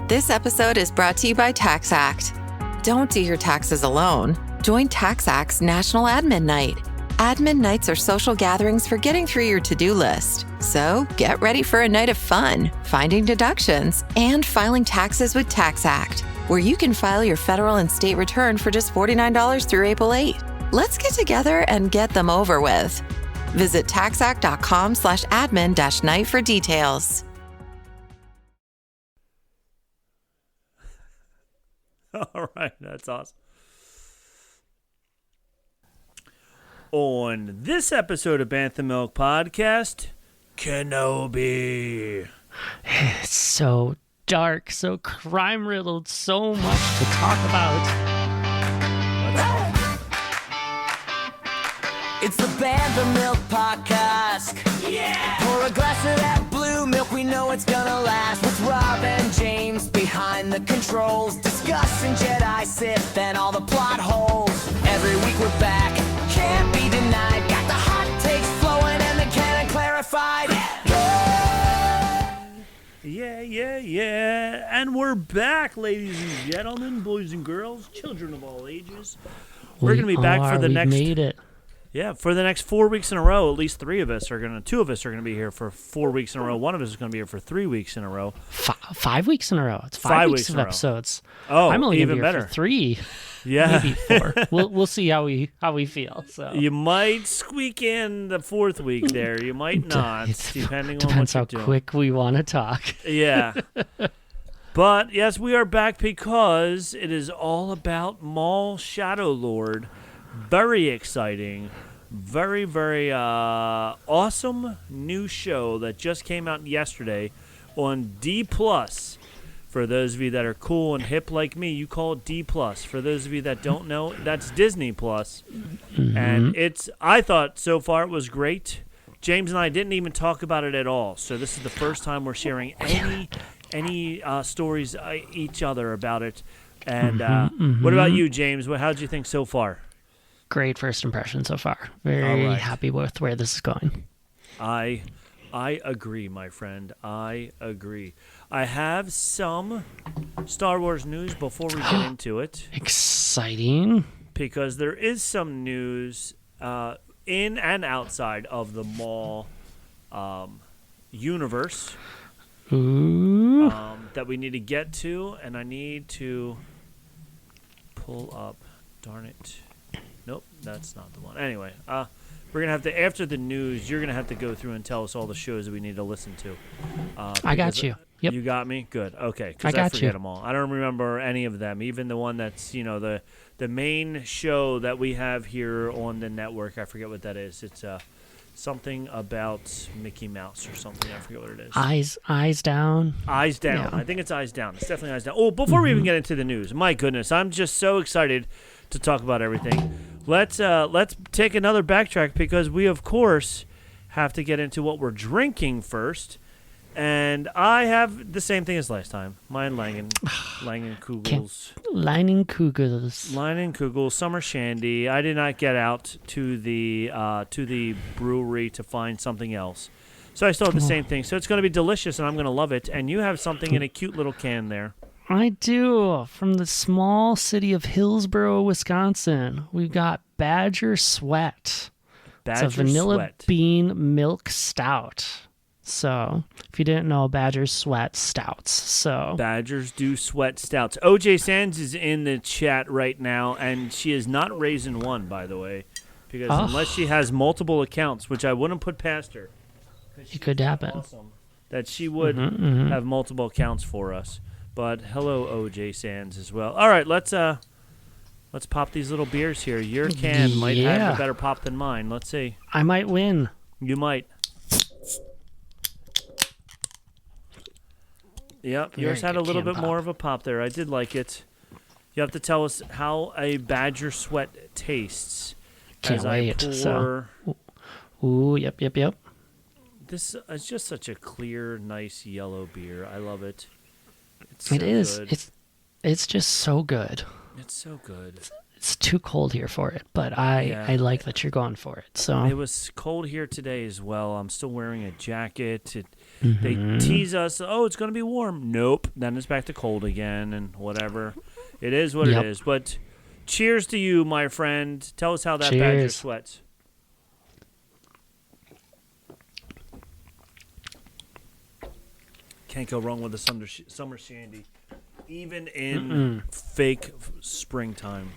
This episode is brought to you by TaxAct. Don't do your taxes alone. Join TaxAct's National Admin Night. Admin nights are social gatherings for getting through your to-do list. So get ready for a night of fun, finding deductions, and filing taxes with TaxAct, where you can file your federal and state return for just $49 through April 8. Let's get together and get them over with. Visit taxact.com/admin-night for details. All right, that's awesome. On this episode of Bantha Milk Podcast, Kenobi. It's so dark, so crime-riddled, so much to talk about. It's the Bantha Milk Podcast. Yeah! Pour a glass of that blue milk, we know it's gonna last. With Rob and James behind the controls, discussing Jedi, Sith, and all the plot holes. Every week we're back, can't be denied. Got the hot takes flowing and the canon clarified. Yeah. And we're back, ladies and gentlemen, boys and girls, children of all ages. We're going to be back for the next... made it. Yeah, for the next 4 weeks in a row. At least two of us are going to be here for 4 weeks in a row. One of us is going to be here for 3 weeks in a row. 5 weeks in a row. It's 5 weeks of episodes. Oh, I'm only even gonna be better. Here for 3. Yeah, maybe 4. We'll see how we feel. So you might squeak in the 4th week there. You might not, depending on what you're doing. Depends how quick we want to talk. Yeah. But yes, we are back because it is all about Maul Shadow Lord. Very exciting. Very, very awesome new show that just came out yesterday on D+. For those of you that are cool and hip like me, you call it D+. For those of you that don't know, that's Disney+. Mm-hmm. And I thought so far it was great. James and I didn't even talk about it at all. So this is the first time we're sharing any stories each other about it. And what about you, James? How did you think so far? Great first impression so far. Very happy with where this is going. I agree, my friend. I agree. I have some Star Wars news before we get into it. Exciting. Because there is some news in and outside of the Maul universe that we need to get to, and I need to pull up. Darn it. Nope, that's not the one. Anyway, we're going to have to, after the news, you're going to have to go through and tell us all the shows that we need to listen to. I got you. Yep. You got me? Good. Okay, because I forget them all. I don't remember any of them, even the one that's, the main show that we have here on the network. I forget what that is. It's something about Mickey Mouse or something. I forget what it is. Eyes Down. Eyes Down. Yeah. I think it's Eyes Down. It's definitely Eyes Down. Oh, before we even get into the news, my goodness, I'm just so excited to talk about everything. Let's take another backtrack because we, of course, have to get into what we're drinking first. And I have the same thing as last time. Mine Langenkugels. Leinenkugels, Summer Shandy. I did not get out to the brewery to find something else. So I still have the same thing. So it's going to be delicious, and I'm going to love it. And you have something in a cute little can there. I do. From the small city of Hillsboro, Wisconsin, we've got Badger Sweat. It's a vanilla bean milk stout. So, if you didn't know, Badgers sweat stouts. So Badgers do sweat stouts. OJ Sands is in the chat right now, and she is not Raisin One, by the way, because unless she has multiple accounts, which I wouldn't put past her, it could happen. Awesome, that she would have multiple accounts for us. But hello, OJ Sands as well. All right, let's pop these little beers here. Your can might have a better pop than mine. Let's see. I might win. You might. Yep, yours had a little bit more of a pop there. I did like it. You have to tell us how a Badger Sweat tastes. Can't wait. Ooh, yep. This is just such a clear, nice yellow beer. I love it. It is. It's just so good. It's so good. it's too cold here for it, but I like that you're going for it. So it was cold here today as well. I'm still wearing a jacket. They tease us, it's going to be warm. Nope. Then it's back to cold again and whatever. It is what it is. But cheers to you, my friend. Tell us how that badger sweats. Can't go wrong with a summer shandy, even in fake springtime.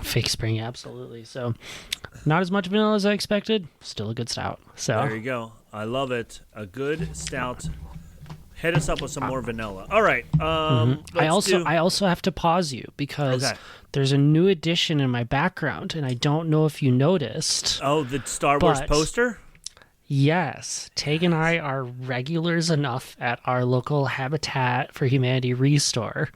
Fake spring, absolutely. So, not as much vanilla as I expected. Still a good stout. So there you go. I love it. A good stout. Hit us up with some more vanilla. All right. I also have to pause you because there's a new addition in my background, and I don't know if you noticed. Oh, the Star Wars poster? Yes. Tag and I are regulars enough at our local Habitat for Humanity restore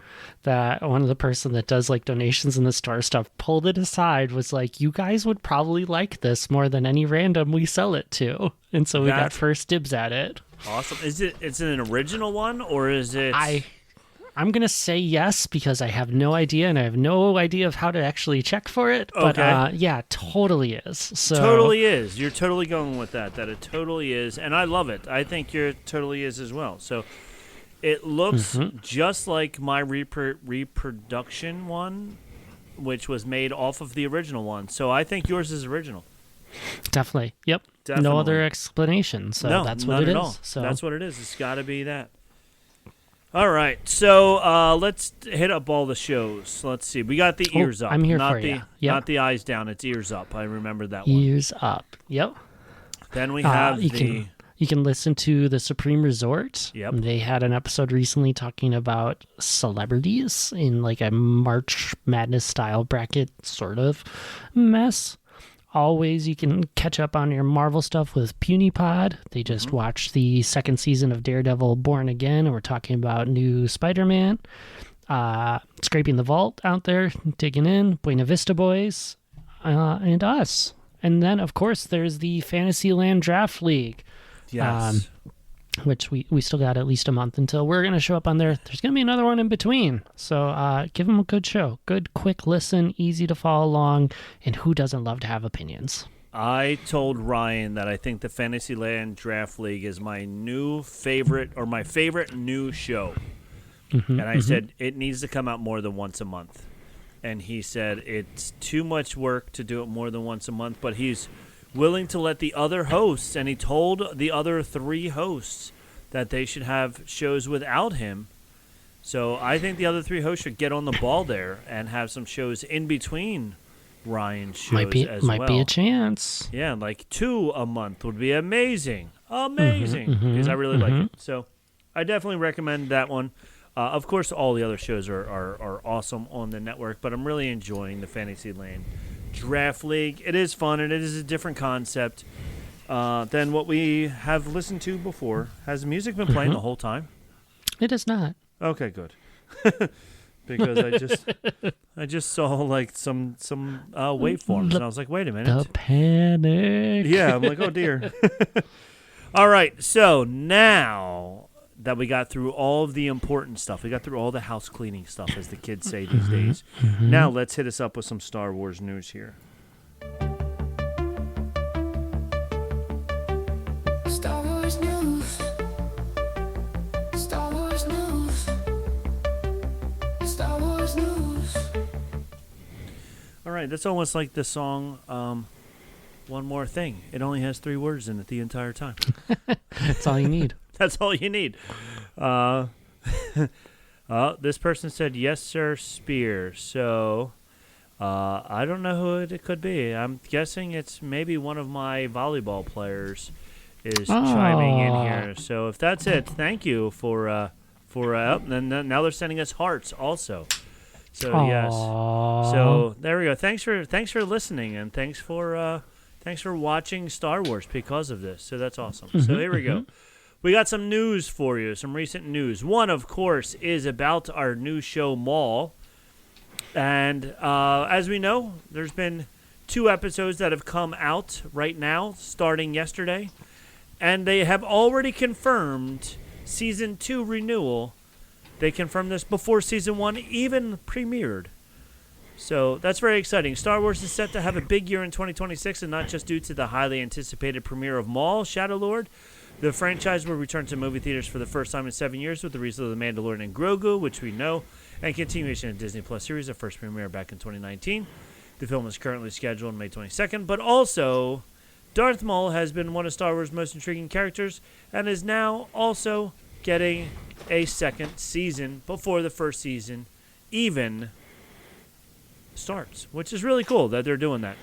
that one of the person that does like donations in the store stuff pulled it aside, was like, you guys would probably like this more than any random we sell it to. And so we got first dibs at it. Awesome. It's an original one, or is it... I'm going to say yes because I have no idea, and I have no idea of how to actually check for it. But yeah, totally is. So totally is. You're totally going with that it totally is. And I love it. I think you're totally is as well. So it looks just like my reproduction one, which was made off of the original one. So I think yours is original. Definitely. Yep. Definitely. No other explanation. So that's what it is. All. So that's what it is. It's got to be that. All right, so let's hit up all the shows. Let's see. We got the ears up. I'm here not for you. Not the eyes down. It's ears up. I remember that one. Ears up. Yep. Then we have you can listen to the Supreme Resort. Yep. They had an episode recently talking about celebrities in like a March Madness style bracket sort of mess. Always, you can catch up on your Marvel stuff with PewniePod. They just watched the second season of Daredevil Born Again, and we're talking about new Spider-Man. Scraping the Vault out there, digging in. Buena Vista Boys, and us. And then, of course, there's the Fantasyland Draft League. Yes. Which we still got at least a month until we're going to show up on there. There's going to be another one in between. So give them a good show. Good, quick listen, easy to follow along, and who doesn't love to have opinions? I told Ryan that I think the Fantasyland Draft League is my new favorite, or my favorite new show. And I said it needs to come out more than once a month. And he said it's too much work to do it more than once a month, but he's willing to let the other hosts, and he told the other 3 hosts that they should have shows without him. So I think the other 3 hosts should get on the ball there and have some shows in between Ryan's shows might be a chance. Yeah, like 2 a month would be amazing. Because I really like it. So I definitely recommend that one. Of course, all the other shows are awesome on the network, but I'm really enjoying the Fantasyland Draft League. It is fun, and it is a different concept than what we have listened to before. Has the music been playing the whole time? It is not. Okay, good. Because I just saw like some waveforms, and I was like, wait a minute. The panic. Yeah, I'm like, oh dear. All right, so now that we got through all of the important stuff, we got through all the house cleaning stuff, as the kids say these days. Now let's hit us up with some Star Wars news here. Star Wars news. Star Wars news. Star Wars news. All right, that's almost like the song One More Thing. It only has 3 words in it the entire time. That's all you need. That's all you need. This person said, yes, sir, Spear. So I don't know who it could be. I'm guessing it's maybe one of my volleyball players is chiming in here. So if that's it, thank you for and now they're sending us hearts also. So yes. So there we go. Thanks for listening, and thanks for watching Star Wars because of this. So that's awesome. So here we go. We got some news for you, some recent news. One, of course, is about our new show, Maul. And as we know, there's been 2 episodes that have come out right now, starting yesterday. And they have already confirmed Season 2 renewal. They confirmed this before Season 1 even premiered. So that's very exciting. Star Wars is set to have a big year in 2026, and not just due to the highly anticipated premiere of Maul, Shadow Lord. The franchise will return to movie theaters for the first time in 7 years with the release of The Mandalorian and Grogu, which we know, and continuation of Disney Plus series, the first premiere back in 2019. The film is currently scheduled on May 22nd, but also Darth Maul has been one of Star Wars' most intriguing characters and is now also getting a second season before the first season even starts, which is really cool that they're doing that.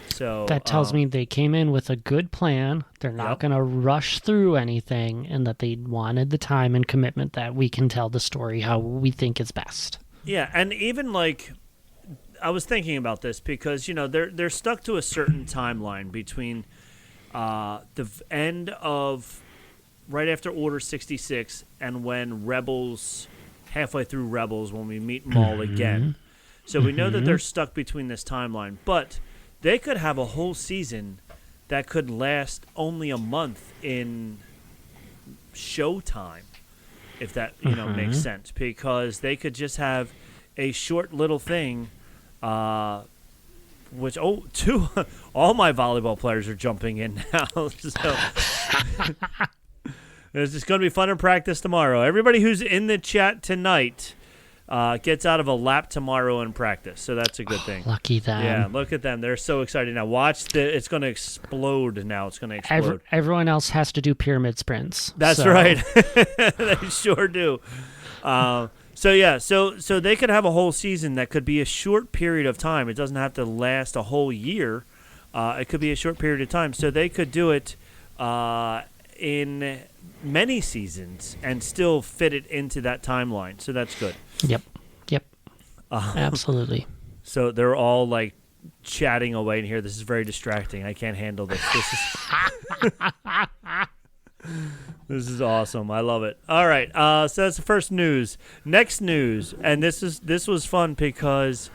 So that tells me they came in with a good plan. They're not going to rush through anything, and that they wanted the time and commitment that we can tell the story how we think is best. Yeah, and even like I was thinking about this because they're stuck to a certain timeline between the end of right after Order 66 and when Rebels, halfway through Rebels, when we meet Maul again. So we know that they're stuck between this timeline, but they could have a whole season that could last only a month in showtime, if that makes sense, because they could just have a short little thing, which all my volleyball players are jumping in now. So it's just going to be fun in practice tomorrow. Everybody who's in the chat tonight gets out of a lap tomorrow in practice, so that's a good thing. Lucky them. Yeah, look at them. They're so excited now. Watch, it's going to explode now. It's going to explode. Everyone else has to do pyramid sprints. That's right. They sure do. So they could have a whole season that could be a short period of time. It doesn't have to last a whole year. It could be a short period of time. So they could do it in many seasons and still fit it into that timeline. So that's good. Yep. Absolutely. So they're all like chatting away in here. This is very distracting. I can't handle this. This is awesome. I love it. All right. So that's the first news. Next news, and this was fun because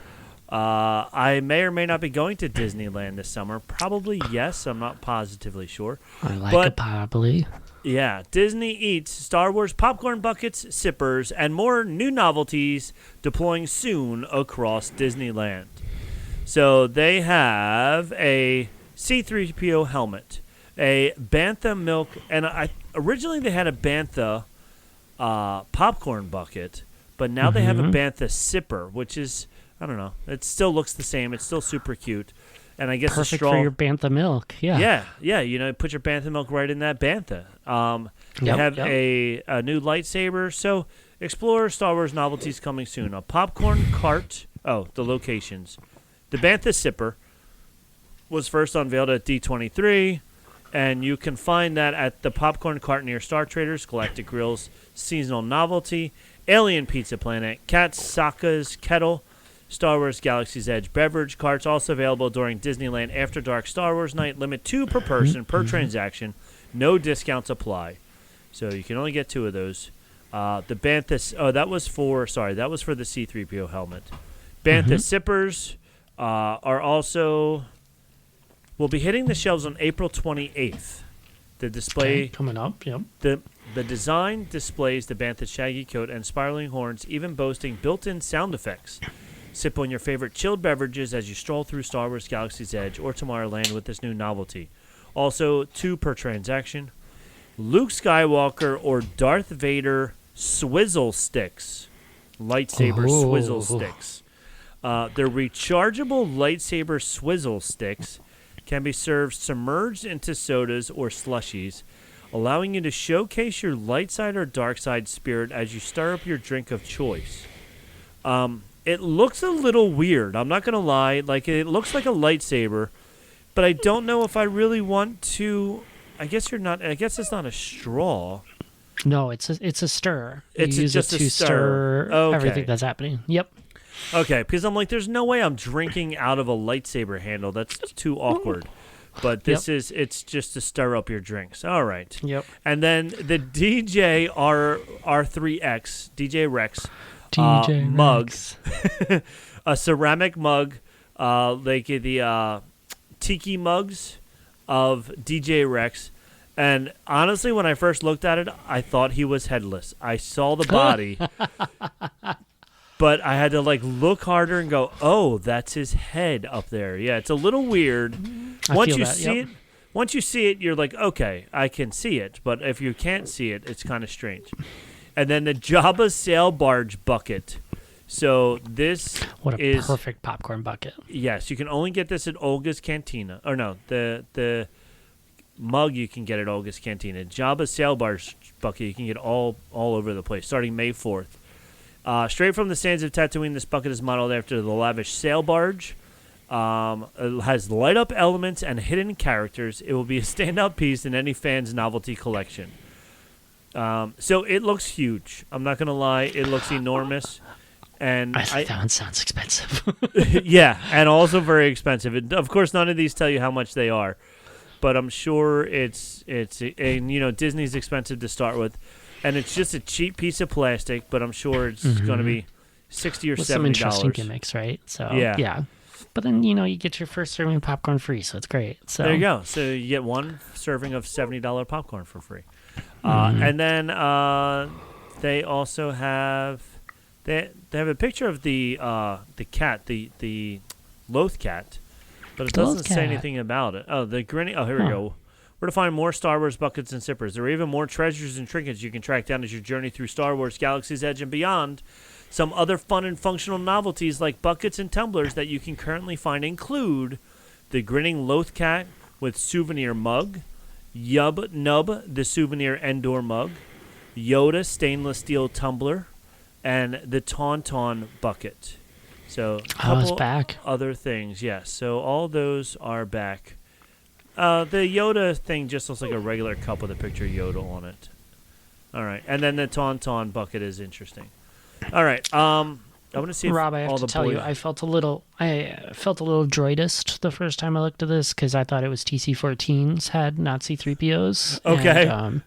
I may or may not be going to Disneyland this summer. Probably yes. I'm not positively sure. I like it probably. Yeah, Disney Eats, Star Wars popcorn buckets, sippers, and more new novelties deploying soon across Disneyland. So they have a C-3PO helmet, a Bantha milk, and originally they had a Bantha popcorn bucket, but now they have a Bantha sipper, which is, I don't know, it still looks the same. It's still super cute. And I guess perfect the straw for your Bantha milk. Yeah. Yeah. Put your Bantha milk right in that Bantha. They have a new lightsaber. So explore Star Wars novelties coming soon. A popcorn cart. Oh, the locations. The Bantha sipper was first unveiled at D23, and you can find that at the popcorn cart near Star Traders, Galactic Grill's seasonal novelty, Alien Pizza Planet, Kat Saka's Kettle, Star Wars Galaxy's Edge beverage carts, also available during Disneyland After Dark Star Wars Night. Limit 2 per person per transaction. No discounts apply. So you can only get 2 of those. The Bantha. That was for the C-3PO helmet. Bantha sippers are also will be hitting the shelves on April 28th. The display coming up. Yep. The design displays the Bantha shaggy coat and spiraling horns, even boasting built-in sound effects. Sip on your favorite chilled beverages as you stroll through Star Wars Galaxy's Edge or Tomorrowland with this new novelty. Also, 2 per transaction. Luke Skywalker or Darth Vader swizzle sticks. Lightsaber swizzle sticks. They're rechargeable lightsaber swizzle sticks. Can be served submerged into sodas or slushies, allowing you to showcase your light side or dark side spirit as you stir up your drink of choice. It looks a little weird. I'm not going to lie. Like, it looks like a lightsaber, but I don't know if I really want to. I guess it's not a straw. No, it's a stir. It's you use just it to a stir. Everything that's happening. Yep. Okay, because I'm like, there's no way I'm drinking out of a lightsaber handle. That's too awkward. But it's just to stir up your drinks. All right. Yep. And then the DJ R3X, DJ Rex. Mug, a ceramic mug, like the tiki mugs of DJ Rex. And honestly, when I first looked at it, I thought he was headless. I saw the body. But I had to look harder and go, oh, that's his head up there. Yeah, it's a little weird. Once you see it, you're like, okay, I can see it. But if you can't see it, it's kind of strange. And then the Jabba sail barge bucket. So this is perfect popcorn bucket. Yes, you can only get this at Olga's Cantina. Or no, the mug you can get at Olga's Cantina. Jabba sail barge bucket you can get all over the place, starting May 4th. Straight from the sands of Tatooine, this bucket is modeled after the lavish sail barge. It has light-up elements and hidden characters. It will be a standout piece in any fan's novelty collection. So it looks huge. I'm not going to lie. It looks enormous. And I think that one sounds expensive. Yeah, and also very expensive. Of course, none of these tell you how much they are. But I'm sure it's Disney's expensive to start with. And it's just a cheap piece of plastic, but I'm sure it's going to be $60 or $70. Some interesting gimmicks, right? So yeah. But then you get your first serving of popcorn free, so it's great. So there you go. So you get one serving of $70 popcorn for free. And then they also have they have a picture of the cat, the Loth cat, but it doesn't say anything about it. Oh, the grinning. Oh, here we go. Where to find more Star Wars buckets and sippers. There are even more treasures and trinkets you can track down as you journey through Star Wars, Galaxy's Edge, and beyond. Some other fun and functional novelties like buckets and tumblers that you can currently find include the Grinning Loth Cat with souvenir mug, Yub Nub, the souvenir Endor mug, Yoda stainless steel tumbler, and the Tauntaun bucket. So a couple back. Other things, yes. So all those are back. The Yoda thing just looks like a regular cup with a picture of Yoda on it. All right, and then the Tauntaun bucket is interesting. All right, I want to see if Rob, I have to tell you, I felt a little droidist the first time I looked at this because I thought it was TC-14s had Nazi 3POs. Okay. And,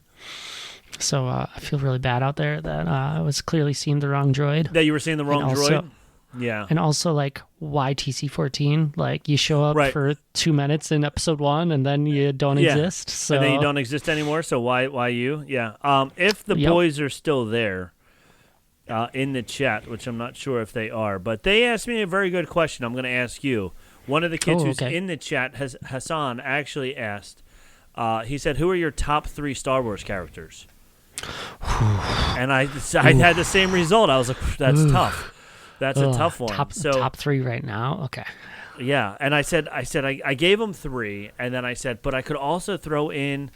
so I feel really bad out there that I was clearly seeing the wrong droid. That you were seeing the wrong droid? Yeah. And also, why TC-14? You show up for 2 minutes in episode 1, and then you don't exist. So. And then you don't exist anymore, so why you? Yeah. If the boys are still there in the chat, which I'm not sure if they are, but they asked me a very good question I'm going to ask you. One of the kids who's in the chat, Hassan, actually asked, he said, who are your top 3 Star Wars characters? And I had the same result. I was like, that's tough. That's a tough one. Top 3 right now? Okay. Yeah, and I said I gave him 3, and then I said, but I could also throw in,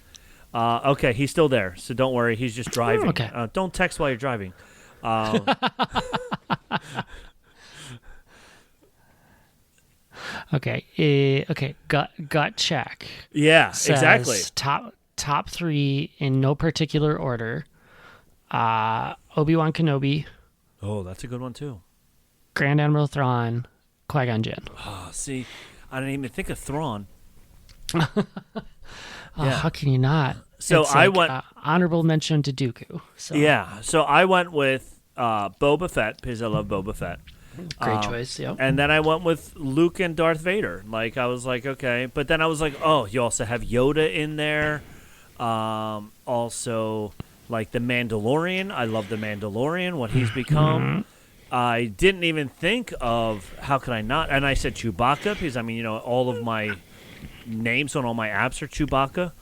okay, he's still there, so don't worry, he's just driving. Okay. Don't text while you're driving. Okay. Gut check. Yeah, Says exactly. Top 3 in no particular order. Obi-Wan Kenobi. Oh, that's a good one too. Grand Admiral Thrawn, Qui-Gon Jinn. Oh, see, I didn't even think of Thrawn. How can you not? So it's I went honorable mention to Dooku. So. Yeah, so I went with Boba Fett because I love Boba Fett. Great choice, yep. And then I went with Luke and Darth Vader. I was like, okay. But then I was like, oh, you also have Yoda in there. Also, the Mandalorian. I love the Mandalorian, what he's become. I didn't even think of, how could I not? And I said Chewbacca because, all of my names on all my apps are Chewbacca.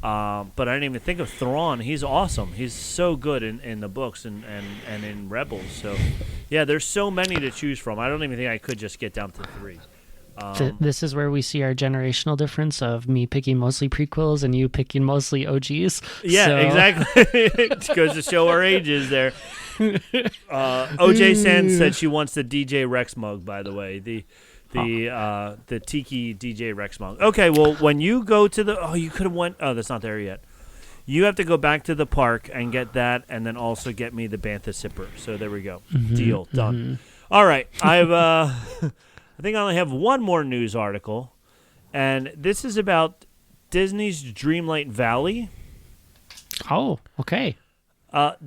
But I didn't even think of Thrawn. He's awesome. He's so good in the books and in Rebels. So, yeah, there's so many to choose from. I don't even think I could just get down to 3. This is where we see our generational difference of me picking mostly prequels and you picking mostly OGs. Yeah, exactly. It goes to show our ages there. OJ Sands said she wants the DJ Rex mug, by the way. The Tiki DJ Rex mug. Okay, well, when you go to you could have went. Oh, that's not there yet. You have to go back to the park and get that, and then also get me the Bantha Sipper. So there we go. Deal done. All right, I think I only have one more news article, and this is about Disney's Dreamlight Valley. Oh, okay.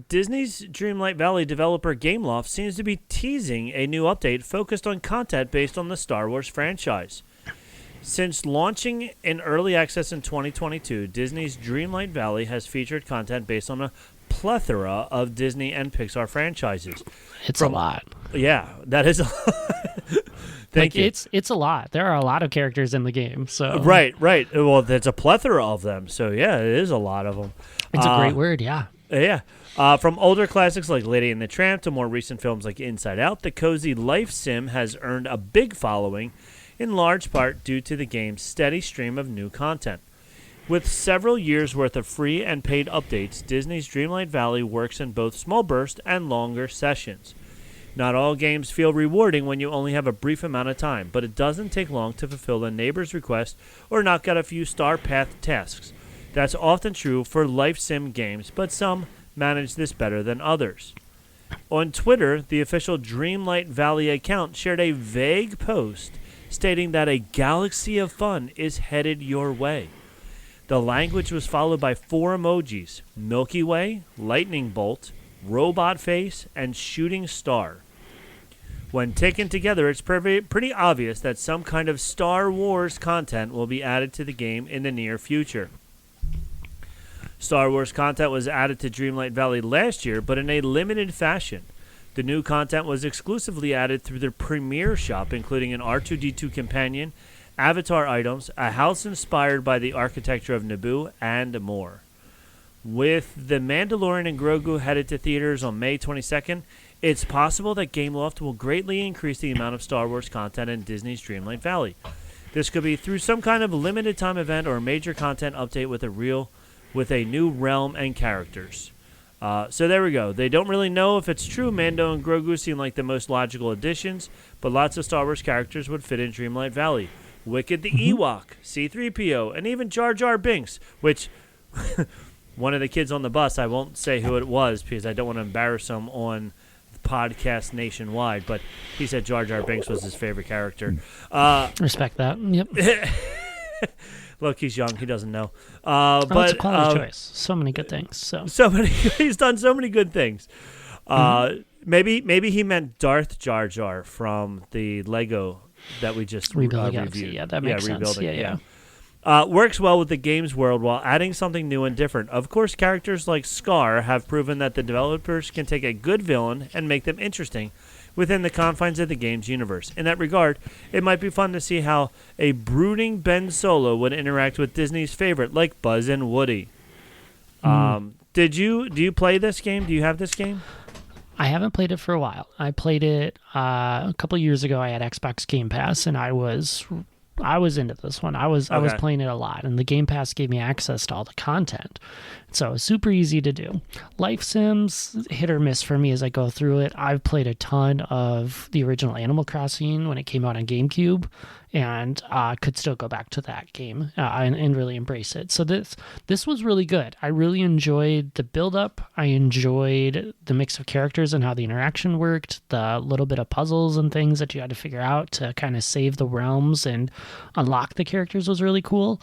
Disney's Dreamlight Valley developer Gameloft seems to be teasing a new update focused on content based on the Star Wars franchise. Since launching in early access in 2022, Disney's Dreamlight Valley has featured content based on a plethora of Disney and Pixar franchises. It's a lot. Yeah, that is. Thank you. It's a lot. There are a lot of characters in the game. So right. Well, there's a plethora of them. So yeah, it is a lot of them. It's a great word. Yeah. Yeah. From older classics like Lady and the Tramp to more recent films like Inside Out, the cozy life sim has earned a big following, in large part due to the game's steady stream of new content. With several years' worth of free and paid updates, Disney's Dreamlight Valley works in both small bursts and longer sessions. Not all games feel rewarding when you only have a brief amount of time, but it doesn't take long to fulfill a neighbor's request or knock out a few star path tasks. That's often true for life sim games, but some manage this better than others. On Twitter, the official Dreamlight Valley account shared a vague post stating that a galaxy of fun is headed your way. The language was followed by 4 emojis: Milky Way, lightning bolt, robot face, and shooting star. When taken together, it's pretty obvious that some kind of Star Wars content will be added to the game in the near future. Star Wars content was added to Dreamlight Valley last year, but in a limited fashion. The new content was exclusively added through the Premier Shop, including an R2-D2 companion, avatar items, a house inspired by the architecture of Naboo, and more. With The Mandalorian and Grogu headed to theaters on May 22nd, it's possible that Gameloft will greatly increase the amount of Star Wars content in Disney's Dreamlight Valley. This could be through some kind of limited time event or a major content update with a new realm and characters. So there we go. They don't really know if it's true. Mando and Grogu seem like the most logical additions, but lots of Star Wars characters would fit in Dreamlight Valley. Wicket the Ewok, C-3PO, and even Jar Jar Binks, which one of the kids on the bus, I won't say who it was because I don't want to embarrass him on the podcast nationwide, but he said Jar Jar Binks was his favorite character. Respect that. Yep. Look, he's young. He doesn't know. But but it's a quality choice. So many good things. So many. He's done so many good things. Maybe he meant Darth Jar Jar from the Lego that we just reviewed. Yeah, that makes sense. Rebuilding. Yeah. Works well with the game's world while adding something new and different. Of course, characters like Scar have proven that the developers can take a good villain and make them interesting within the confines of the game's universe. In that regard, it might be fun to see how a brooding Ben Solo would interact with Disney's favorite, like Buzz and Woody. Do you play this game? Do you have this game? I haven't played it for a while. I played it a couple of years ago. I had Xbox Game Pass, and I was into this one. I was playing it a lot, and the Game Pass gave me access to all the content. So it was super easy to do. Life Sims, hit or miss for me as I go through it. I've played a ton of the original Animal Crossing when it came out on GameCube, and could still go back to that game and really embrace it. So this was really good. I really enjoyed the build-up. I enjoyed the mix of characters and how the interaction worked, the little bit of puzzles and things that you had to figure out to kind of save the realms and unlock the characters was really cool.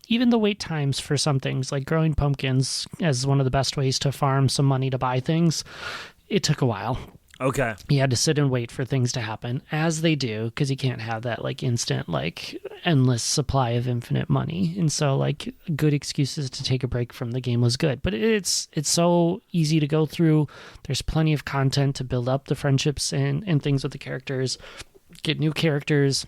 Even the wait times for some things, like growing pumpkins as one of the best ways to farm some money to buy things, it took a while. Okay. You had to sit and wait for things to happen, as they do, because you can't have that like instant, like endless supply of infinite money. And so like good excuses to take a break from the game was good. But it's so easy to go through. There's plenty of content to build up the friendships and things with the characters, get new characters,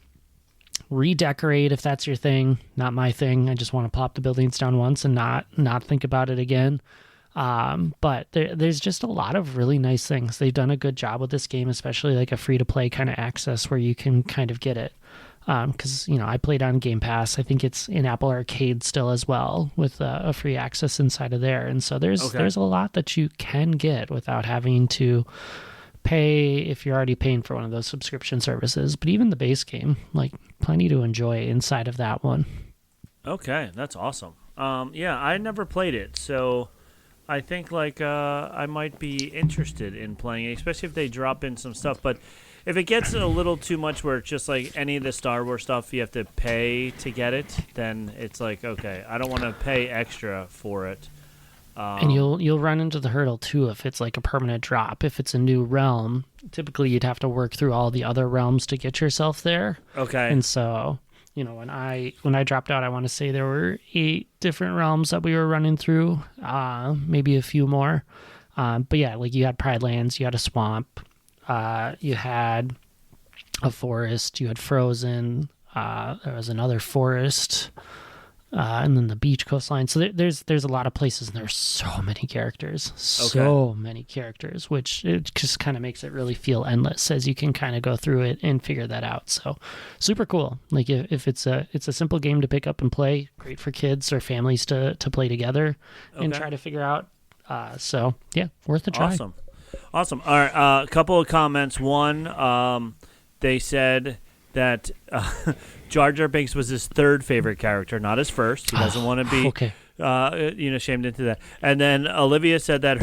redecorate if that's your thing. Not my thing. I just want to pop the buildings down once and not think about it again. But there's just a lot of really nice things. They've done a good job with this game, especially like a free-to-play kind of access where you can kind of get it. Because, I played on Game Pass. I think it's in Apple Arcade still as well with a free access inside of there. And so there's a lot that you can get without having to pay if you're already paying for one of those subscription services. But even the base game, like plenty to enjoy inside of that one. Okay, that's awesome. Yeah, I never played it, so I think I might be interested in playing it, especially if they drop in some stuff. But if it gets a little too much where it's just like any of the Star Wars stuff you have to pay to get it, then it's like, okay, I don't want to pay extra for it. And you'll run into the hurdle too if it's like a permanent drop. If it's a new realm, typically you'd have to work through all the other realms to get yourself there. Okay. And so, when I dropped out, I want to say there were 8 different realms that we were running through, maybe a few more. But yeah, like you had Pride Lands, you had a swamp, you had a forest, you had frozen, there was another forest, and then the beach coastline. So there's a lot of places, and there's so many characters, many characters, which it just kind of makes it really feel endless as you can kind of go through it and figure that out. So super cool. Like if it's a simple game to pick up and play, great for kids or families to play together and try to figure out. So yeah, worth a try. Awesome. All right, a couple of comments. One, they said that Jar Jar Binks was his third favorite character, not his first. He doesn't want to be, shamed into that. And then Olivia said that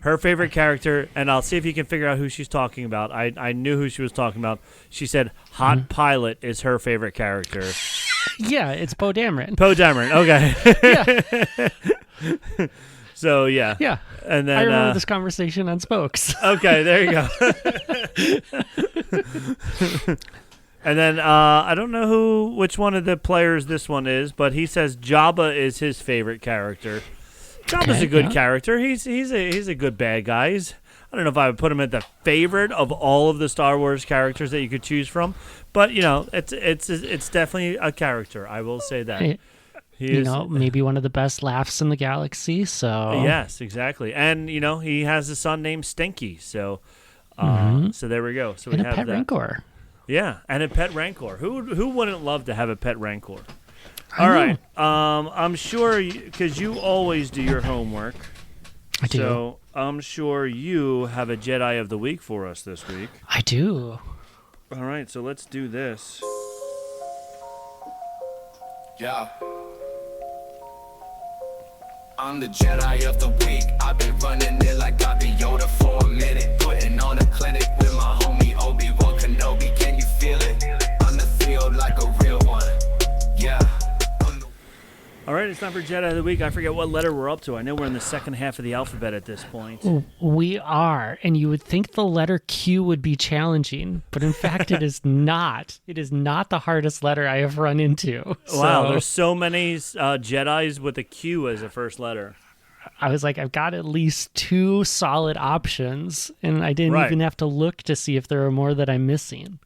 her favorite character, and I'll see if you can figure out who she's talking about. I knew who she was talking about. She said Hot Pilot is her favorite character. Yeah, it's Poe Dameron. Poe Dameron. Okay. Yeah. So yeah. Yeah. And then I remember this conversation on Spokes. Okay, there you go. And then I don't know which one of the players this one is, but he says Jabba is his favorite character. Jabba's a good character. He's a good bad guy. I don't know if I would put him at the favorite of all of the Star Wars characters that you could choose from, but it's definitely a character. I will say that. Maybe one of the best laughs in the galaxy. So yes, exactly. And he has a son named Stinky. So so there we go. So and we have a pet Rancor. Yeah, and a pet Rancor. Who wouldn't love to have a pet Rancor? All right. I'm sure because you always do your homework. I do. So I'm sure you have a Jedi of the Week for us this week. I do. All right, so let's do this. Yeah. I'm the Jedi of the Week. I've been running it like I be Yoda for a minute. Putting on a clinic with my homie Obi-Wan Kenobi. Can you feel it? On the field like a real one. Yeah. All right, it's time for Jedi of the Week. I forget what letter we're up to. I know we're in the second half of the alphabet at this point. We are, and you would think the letter Q would be challenging, but in fact it is not. It is not the hardest letter I have run into. Wow, there's so many Jedis with a Q as a first letter. I was like, I've got at least 2 solid options, and I didn't even have to look to see if there are more that I'm missing.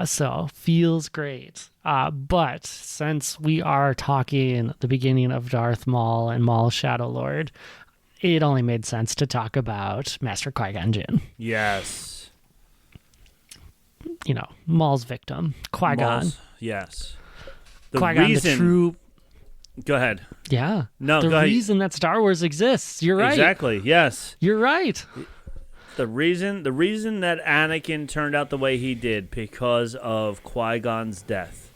So feels great. But since we are talking the beginning of Darth Maul and Maul Shadow Lord, it only made sense to talk about Master Qui-Gon Jinn. Yes. Maul's victim, Qui-Gon. Yes. Qui-Gon, the true... Go ahead. Yeah. No, the go ahead. reason that Star Wars exists. You're right. Exactly, yes. You're right. The reason that Anakin turned out the way he did because of Qui-Gon's death.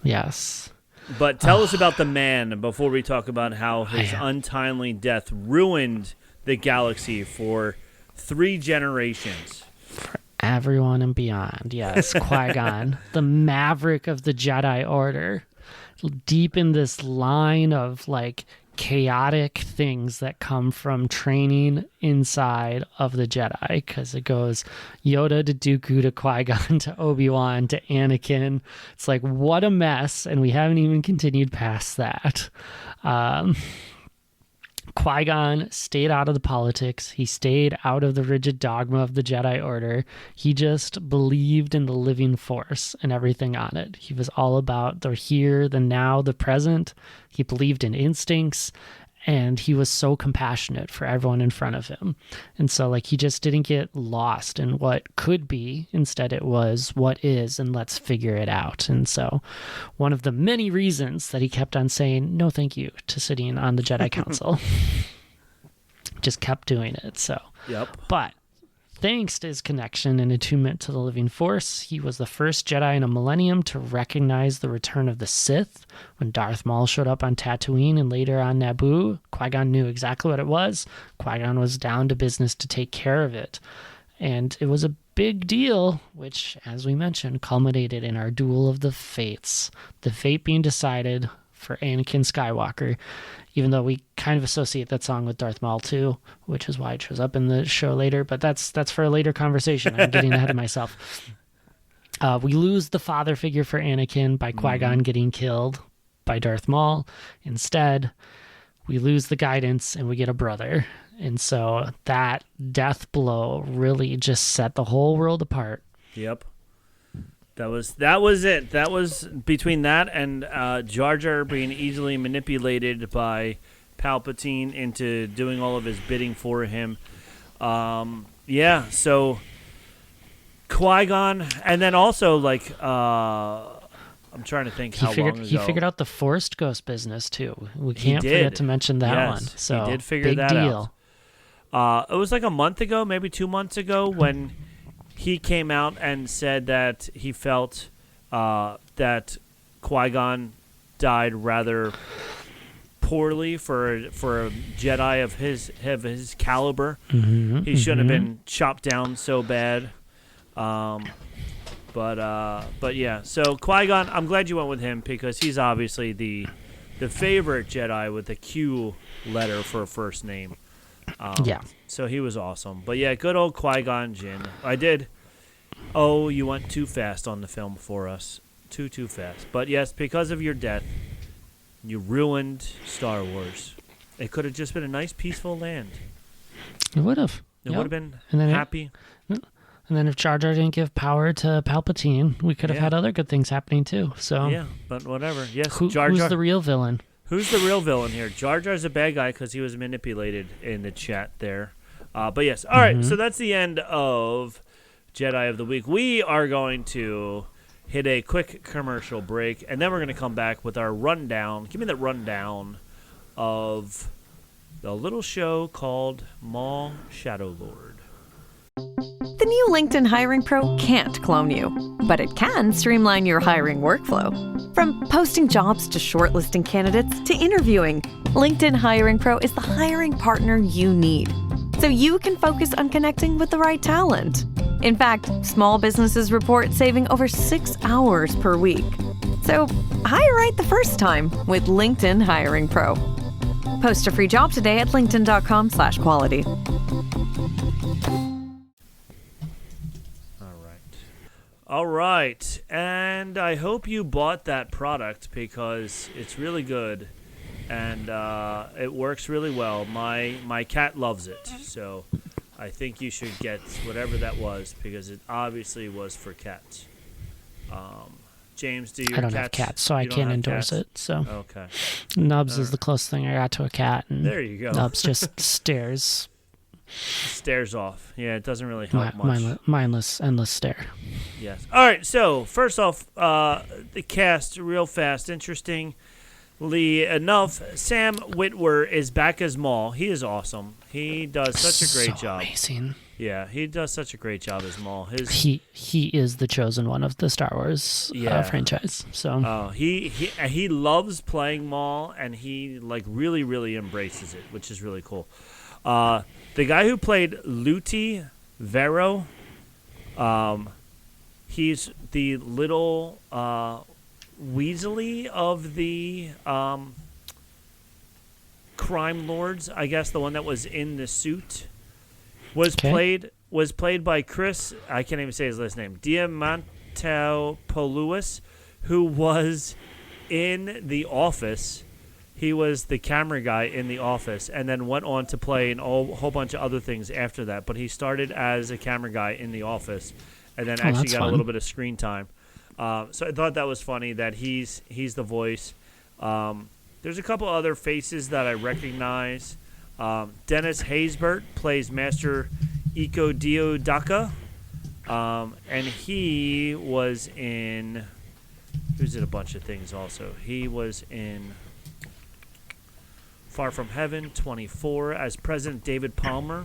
Yes. But tell us about the man before we talk about how his untimely death ruined the galaxy for 3 generations. For everyone and beyond, yes. Qui-Gon, the maverick of the Jedi Order, deep in this line of chaotic things that come from training inside of the Jedi, because it goes Yoda to Dooku to Qui-Gon to Obi-Wan to Anakin. It's like, what a mess, and we haven't even continued past that. Qui-Gon stayed out of the politics. He stayed out of the rigid dogma of the Jedi Order. He just believed in the living force and everything on it. He was all about the here, the now, the present. He believed in instincts, and he was so compassionate for everyone in front of him. And so he just didn't get lost in what could be. Instead, it was what is, and let's figure it out. And so one of the many reasons that he kept on saying no thank you to sitting on the Jedi Council, just kept doing it. So But thanks to his connection and attunement to the living force, he was the first Jedi in a millennium to recognize the return of the Sith. When Darth Maul showed up on Tatooine and later on Naboo, Qui-Gon knew exactly what it was. Qui-Gon was down to business to take care of it. And it was a big deal, which, as we mentioned, culminated in our Duel of the Fates. The fate being decided for Anakin Skywalker, even though we kind of associate that song with Darth Maul too, which is why it shows up in the show later, but that's for a later conversation. I'm getting ahead of myself. We lose the father figure for Anakin by Qui-Gon getting killed by Darth Maul. Instead, we lose the guidance and we get a brother. And so that death blow really just set the whole world apart. Yep. That was it. That was between that and Jar Jar being easily manipulated by Palpatine into doing all of his bidding for him. Yeah, so Qui-Gon, and then also like I'm trying to think how long ago. He figured out the Force Ghost business too. We can't forget to mention that one. So he did figure that deal. out. It was like a month ago, maybe 2 months ago, when he came out and said that he felt that Qui-Gon died rather poorly for a Jedi of his caliber. He shouldn't have been chopped down so bad. But yeah. So Qui-Gon, I'm glad you went with him because he's obviously the favorite Jedi with the Q letter for a first name. Yeah. So he was awesome. But yeah, good old Qui-Gon Jinn. I did. Oh, you went too fast on the film for us. Too fast. But yes, because of your death, you ruined Star Wars. It could have just been a nice, peaceful land. It would have. It would have been happy. And then if Jar Jar didn't give power to Palpatine, we could have had other good things happening too. So yeah, but whatever. Yes, Jar Jar. Who's the real villain? Who's the real villain here? Jar Jar's a bad guy because he was manipulated in the chat there. But yes, all right. So that's the end of Jedi of the Week. We are going to hit a quick commercial break, and then we're going to come back with our rundown. Give me the rundown of the little show called Maul Shadow Lord. The new LinkedIn Hiring Pro can't clone you, but it can streamline your hiring workflow. From posting jobs to shortlisting candidates to interviewing, LinkedIn Hiring Pro is the hiring partner you need, so you can focus on connecting with the right talent. In fact, small businesses report saving over 6 hours per week. So hire right the first time with LinkedIn Hiring Pro. Post a free job today at linkedin.com/quality. All right, and I hope you bought that product because it's really good, and it works really well. My cat loves it, so I think you should get whatever that was because it obviously was for cats. James, do you? I don't have cats, so I can't endorse it. So okay, Nubs is the closest thing I got to a cat, and there you go. Nubs just stares off. Yeah, it doesn't really help much. Mindless, endless stare. Yes. All right. So first off, the cast, real fast, interestingly enough, Sam Witwer is back as Maul. He is awesome. He does such a great job. Amazing. Yeah, he does such a great job as Maul. He is the chosen one of the Star Wars franchise. So he loves playing Maul, and he like really embraces it, which is really cool. The guy who played Luti Vero, he's the little Weasley of the crime lords, I guess, the one that was in the suit. Was played by Chris, I can't even say his last name, Diamantopoulos, who was in The Office. He was the camera guy in The Office and then went on to play in a whole bunch of other things after that. But he started as a camera guy in The Office and then actually got a little bit of screen time. So I thought that was funny that he's the voice. There's a couple other faces that I recognize. Dennis Haysbert plays Master Iko Diodaka. And he was in... He was in a bunch of things also. He was in... Far From Heaven, 24, as President David Palmer.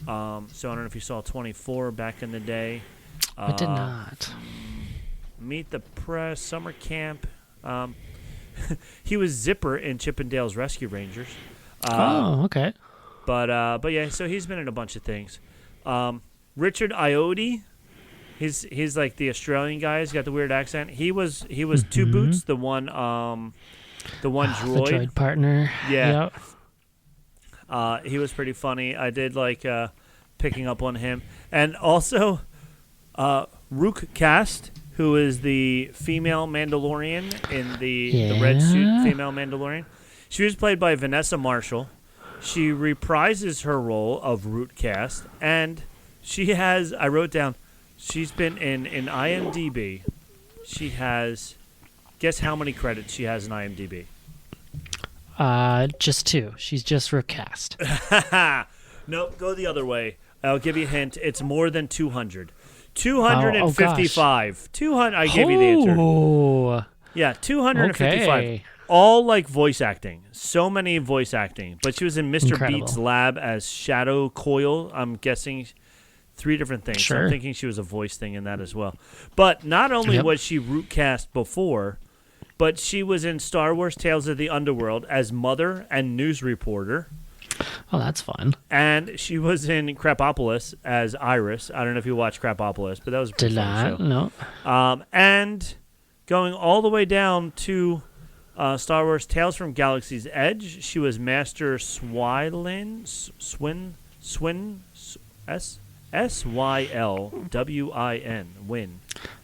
So I don't know if you saw 24 back in the day. I did not. Meet the Press, Summer Camp. He was Zipper in Chippendale's Rescue Rangers. Okay. But yeah, so he's been in a bunch of things. Richard Ayoade, he's like the Australian guy. He's got the weird accent. He was Two Boots, the one droid. The droid partner. Yeah. Yep. He was pretty funny. I did like picking up on him. And also Rook Kast, who is the female Mandalorian in the red suit female Mandalorian. She was played by Vanessa Marshall, She reprises her role of Rootcast, and she has, I wrote down, she's been in IMDb. She has, guess how many credits she has in IMDb? Just 2. She's just recast. Nope, go the other way. I'll give you a hint. It's more than 200. 255. 200. I gave you the answer. Yeah, 255. Okay. All like voice acting. So many voice acting. But she was in Mr. Incredible. Beat's lab as Shadow Coil. I'm guessing 3 different things. Sure. So I'm thinking she was a voice thing in that as well. But not only was she Rootcast before, but she was in Star Wars Tales of the Underworld as Mother and news reporter. Oh, that's fun. And she was in Crapopolis as Iris. I don't know if you watched Crapopolis, but that was a pretty fun show. No. And going all the way down to Star Wars Tales from Galaxy's Edge, she was Master Swylin, S-Y-L-W-I-N, Win.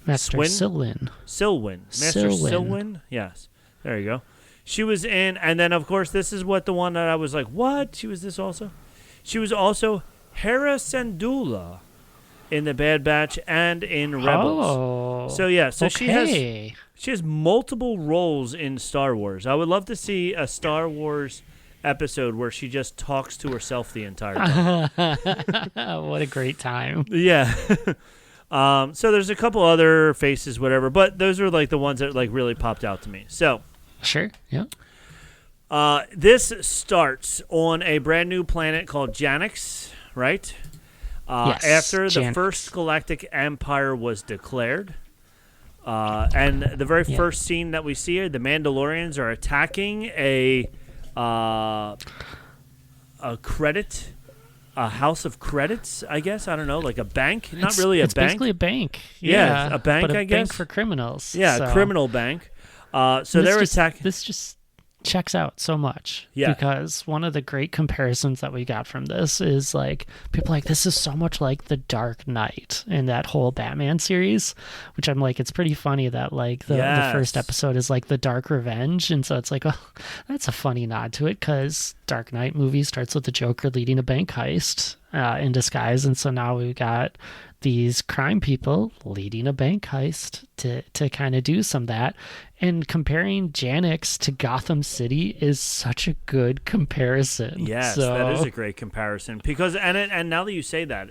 Master Silwyn. Master Silwyn. Yes. There you go. She was in, and then, of course, this is what the one that I was like, what? She was this also? She was also Hera Syndulla in The Bad Batch and in Rebels. Oh. So, yeah. So okay. she has multiple roles in Star Wars. I would love to see a Star Wars episode where she just talks to herself the entire time. What a great time. Yeah. So there's a couple other faces, whatever, but those are like the ones that like really popped out to me. So Sure. Yeah. this starts on a brand new planet called Janix, right? Yes, After the Janix. first galactic empire was declared. And the very first scene that we see here, the Mandalorians are attacking a house of credits, I guess. I don't know, like a bank. Not really a it's bank. Basically a bank. Yeah, a bank, but a I guess. bank for criminals. Yeah, so. a criminal bank. So they're attacking. This just checks out so much. Yeah. Because one of the great comparisons that we got from this is like people are like, this is so much like The Dark Knight in that whole Batman series, which I'm like, it's pretty funny that like the first episode is like The Dark Revenge. And so it's like, oh, that's a funny nod to it because Dark Knight movie starts with the Joker leading a bank heist in disguise. And so now we've got these crime people leading a bank heist to kind of do some of that. And comparing Janix to Gotham City is such a good comparison. Yes, that is a great comparison because and now that you say that,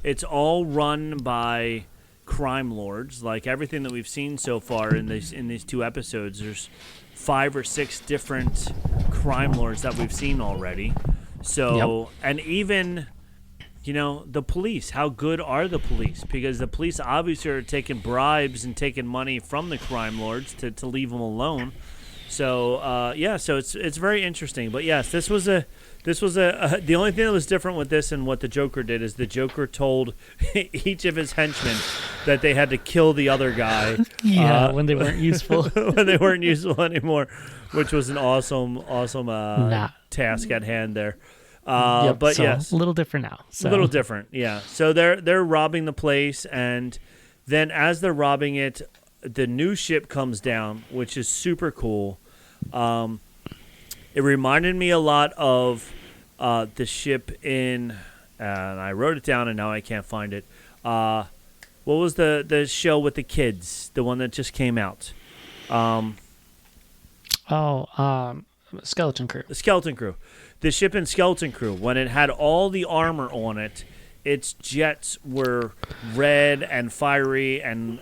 it's all run by crime lords. Like everything that we've seen so far in these 2 episodes, there's 5 or 6 different crime lords that we've seen already. So and even the police, how good are the police? Because the police obviously are taking bribes and taking money from the crime lords to leave them alone. So, so it's very interesting. But yes, this was the only thing that was different with this and what the Joker did is the Joker told each of his henchmen that they had to kill the other guy. When they weren't useful. When they weren't useful anymore, which was an awesome task at hand there. But so, yes, a little different now. A little different, yeah. So they're robbing the place, and then as they're robbing it, the new ship comes down, which is super cool. It reminded me a lot of the ship in, and I wrote it down, and now I can't find it. What was the show with the kids? The one that just came out. Skeleton Crew. The Skeleton Crew. The ship in Skeleton Crew, when it had all the armor on it, its jets were red and fiery and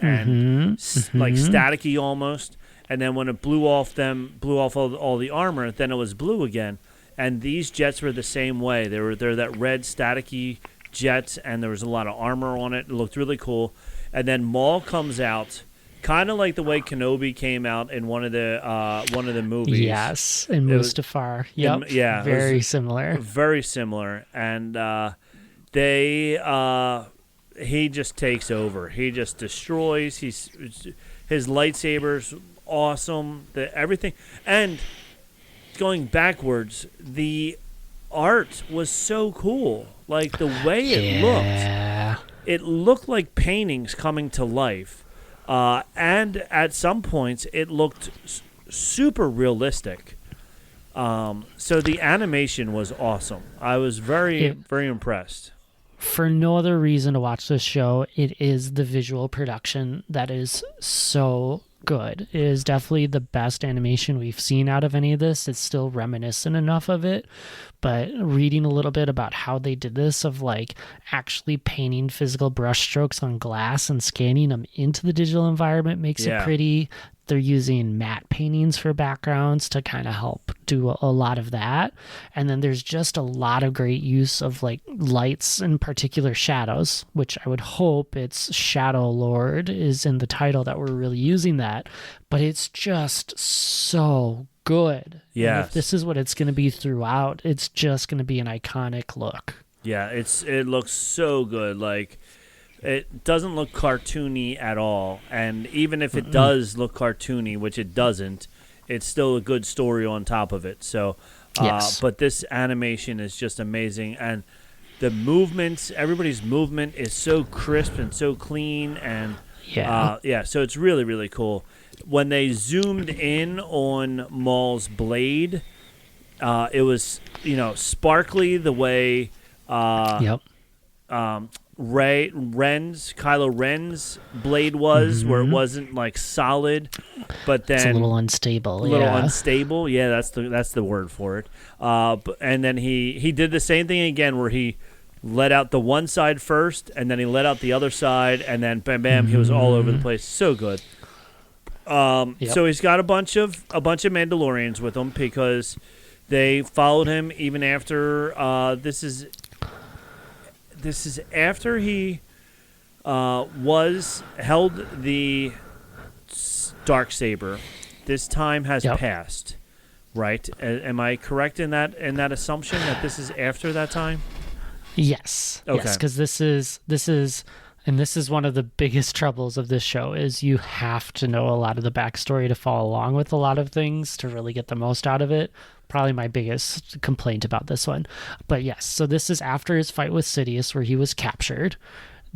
like staticky almost. And then when it blew off all the armor, then it was blue again. And these jets were the same way. They're that red staticky jets, and there was a lot of armor on it. It looked really cool. And then Maul comes out, kind of like the way Kenobi came out in one of the movies. Yes, in Mustafar. Yep. Yeah, very similar. Very similar, and he just takes over. He just destroys. His lightsabers awesome. Everything, and going backwards, the art was so cool. Like the way it looked like paintings coming to life. And at some points, it looked super realistic. So the animation was awesome. I was very impressed. For no other reason to watch this show, it is the visual production that is so good. It is definitely the best animation we've seen out of any of this. It's still reminiscent enough of it, but reading a little bit about how they did this, of like actually painting physical brushstrokes on glass and scanning them into the digital environment makes it pretty. They're using matte paintings for backgrounds to kind of help do a lot of that. And then there's just a lot of great use of like lights, in particular shadows, which I would hope it's Shadow Lord is in the title that we're really using that. But it's just so good. Yeah. If this is what it's going to be throughout, it's just going to be an iconic look. Yeah, it looks so good. Like, it doesn't look cartoony at all, and even if it does look cartoony, which it doesn't, it's still a good story on top of it. So, yes. But this animation is just amazing, and the movements, everybody's movement is so crisp and so clean, and so it's really, really cool. When they zoomed in on Maul's blade, it was, sparkly the way Kylo Ren's blade was, where it wasn't like solid, but then it's a little unstable. Unstable. Yeah, that's the word for it. And then he did the same thing again, where he let out the one side first, and then he let out the other side, and then bam, bam, he was all over the place. So good. So he's got a bunch of Mandalorians with him because they followed him even after this is after he was held the Darksaber. This time has passed, right? Am I correct in that assumption that this is after that time? Yes. Okay. Yes, because this is one of the biggest troubles of this show is you have to know a lot of the backstory to follow along with a lot of things to really get the most out of it. Probably my biggest complaint about this one. But yes, so this is after his fight with Sidious where he was captured.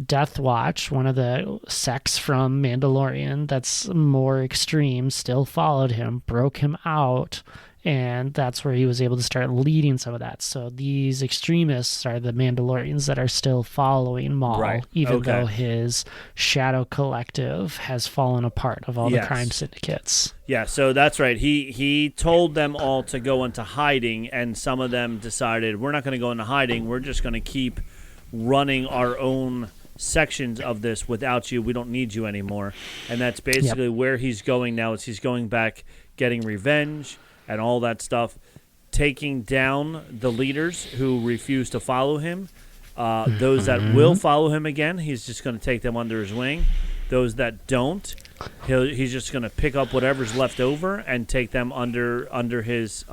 Death Watch, one of the sects from Mandalorian that's more extreme, still followed him, broke him out, and that's where he was able to start leading some of that. So these extremists are the Mandalorians that are still following Maul, even though his Shadow Collective has fallen apart of all the crime syndicates. Yeah, so that's right. He told them all to go into hiding, and some of them decided, we're not going to go into hiding. We're just going to keep running our own sections of this without you. We don't need you anymore. And that's basically where he's going now. Is he's going back, getting revenge and all that stuff, taking down the leaders who refuse to follow him. Those that will follow him again, he's just going to take them under his wing. Those that don't, he's just going to pick up whatever's left over and take them under his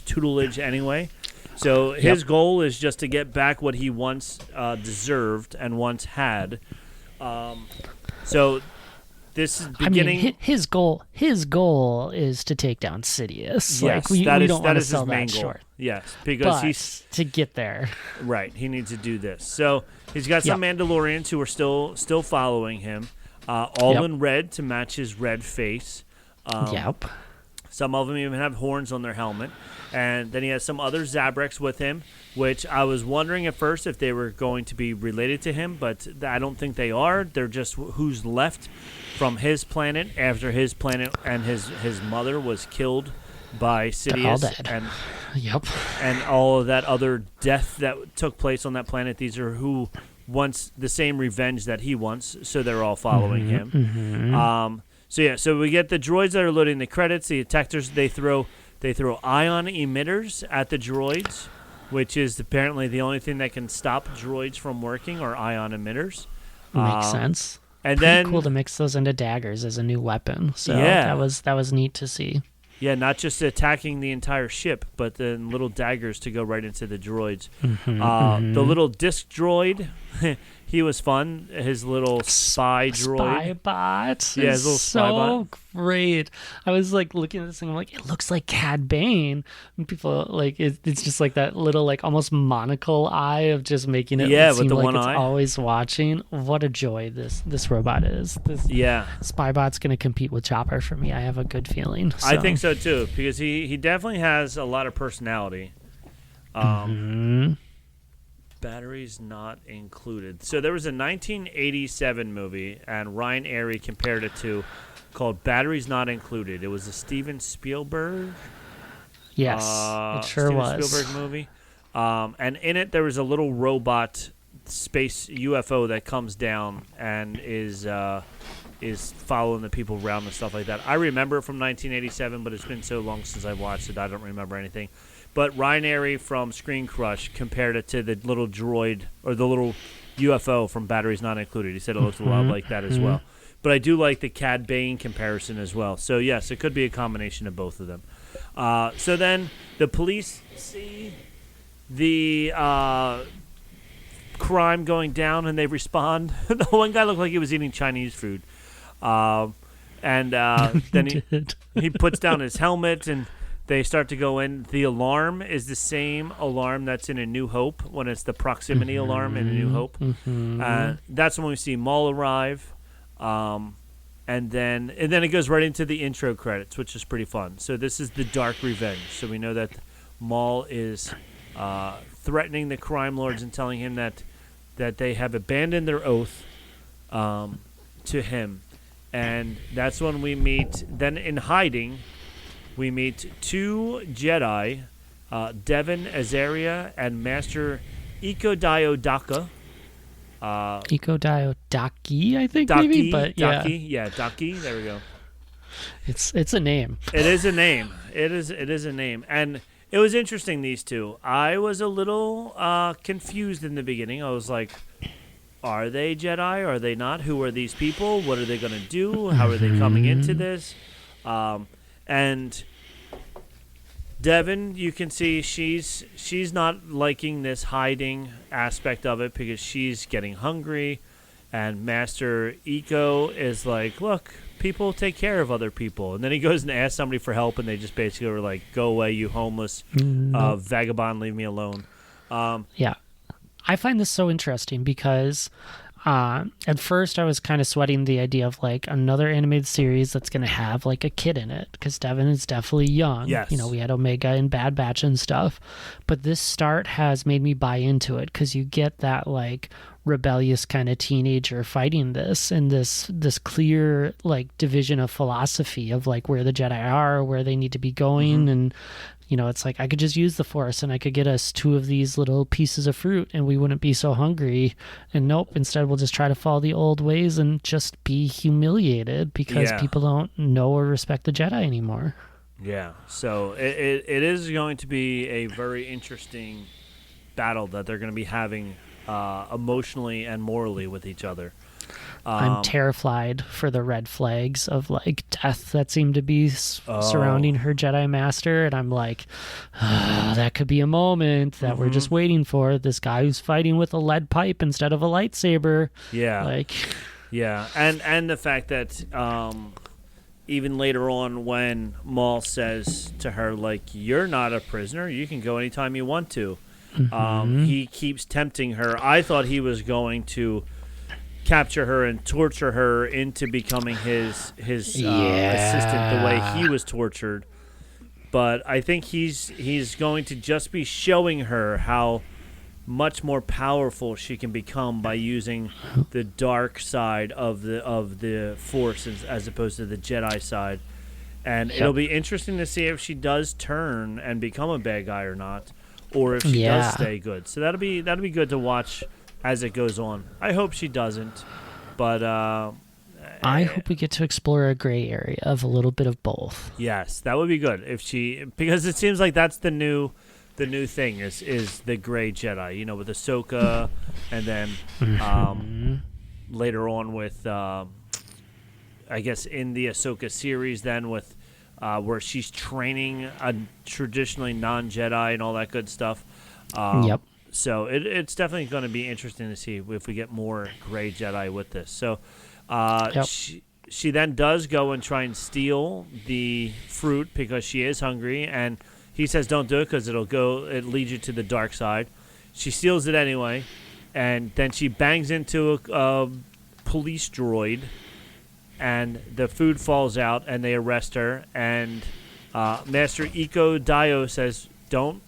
tutelage anyway. So his goal is just to get back what he once deserved and once had. So this is beginning. I mean, his goal is to take down Sidious. Yes, like, we don't want to sell his main that goal. short. Yes, because he's to get there. Right, he needs to do this. So he's got some Mandalorians who are still following him, all in red to match his red face. Some of them even have horns on their helmet. And then he has some other Zabreks with him, which I was wondering at first if they were going to be related to him, but I don't think they are. They're just who's left from his planet after his planet and his mother was killed by Sidious. They're all dead. And all of that other death that took place on that planet. These are who wants the same revenge that he wants, so they're all following him. So we get the droids that are loading the credits. The detectors, they throw ion emitters at the droids, which is apparently the only thing that can stop droids from working, are ion emitters. Makes sense. And Pretty then cool to mix those into daggers as a new weapon. So that was neat to see. Yeah, not just attacking the entire ship, but then little daggers to go right into the droids. The little disc droid, He was fun. His little spy droid. Spy bot. Yeah, his little spy bot. So great. I was like looking at this thing. I'm like, it looks like Cad Bane. And people like it's just like that little like almost monocle eye of just making it seem with the like one it's eye. Always watching. What a joy this robot is. This spy bot's gonna compete with Chopper for me. I have a good feeling. So. I think so too, because he definitely has a lot of personality. Batteries not included. So there was a 1987 movie, and Ryan Airy compared it to, called Batteries Not Included. It was a Steven Spielberg. Yes, it sure was. Spielberg movie. And in it, there was a little robot space UFO that comes down and is following the people around and stuff like that. I remember it from 1987, but it's been so long since I watched it, I don't remember anything. But Ryan Airy from Screen Crush compared it to the little droid or the little UFO from Batteries Not Included. He said it looks a lot like that as well. But I do like the Cad Bane comparison as well. So, yes, it could be a combination of both of them. So then the police see the crime going down and they respond. The one guy looked like he was eating Chinese food. And then he puts down his helmet and they start to go in. The alarm is the same alarm that's in A New Hope when it's the proximity alarm in A New Hope. That's when we see Maul arrive. And then it goes right into the intro credits, which is pretty fun. So this is the Dark Revenge. So we know that Maul is threatening the crime lords and telling him that they have abandoned their oath to him. And that's when we meet. Then in hiding, we meet two Jedi, Devin Azaria and Master Iko Diodaka. Iko Diodaki, I think, Daki, maybe, but Daki, yeah, Daki. There we go. It's a name. It is a name. It is a name, and it was interesting. These two, I was a little confused in the beginning. I was like, are they Jedi? Are they not? Who are these people? What are they going to do? How are they coming into this? And Devin, you can see she's not liking this hiding aspect of it because she's getting hungry. And Master Iko is like, look, people take care of other people. And then he goes and asks somebody for help, and they just basically are like, go away, you homeless vagabond, leave me alone. Yeah. I find this so interesting because at first I was kind of sweating the idea of like another animated series that's going to have like a kid in it because Devin is definitely young. Yes. You know, we had Omega and Bad Batch and stuff, but this start has made me buy into it because you get that like rebellious kind of teenager fighting this and this clear like division of philosophy of like where the Jedi are, where they need to be going. And you know, it's like I could just use the Force and I could get us two of these little pieces of fruit and we wouldn't be so hungry. And nope, instead we'll just try to follow the old ways and just be humiliated because people don't know or respect the Jedi anymore. Yeah, so it is going to be a very interesting battle that they're going to be having emotionally and morally with each other. I'm terrified for the red flags of like death that seem to be surrounding her Jedi Master, and I'm like, that could be a moment that we're just waiting for. This guy who's fighting with a lead pipe instead of a lightsaber. Yeah, like, yeah, and the fact that even later on when Maul says to her like, "You're not a prisoner. You can go anytime you want to." He keeps tempting her. I thought he was going to capture her and torture her into becoming his assistant the way he was tortured. But I think he's going to just be showing her how much more powerful she can become by using the dark side of the Force as opposed to the Jedi side. And it'll be interesting to see if she does turn and become a bad guy or not, or if she does stay good. So that'll be good to watch as it goes on. I hope she doesn't, but I hope we get to explore a gray area of a little bit of both. Yes, that would be good if she, because it seems like that's the new thing is the gray Jedi. You know, with Ahsoka, and then later on with I guess in the Ahsoka series, then with where she's training a traditionally non-Jedi and all that good stuff. Yep. So it's definitely going to be interesting to see if we get more Gray Jedi with this. So she then does go and try and steal the fruit because she is hungry, and he says don't do it because it leads you to the dark side. She steals it anyway, and then she bangs into a police droid, and the food falls out, and they arrest her. And Master Iko Dio says, "Don't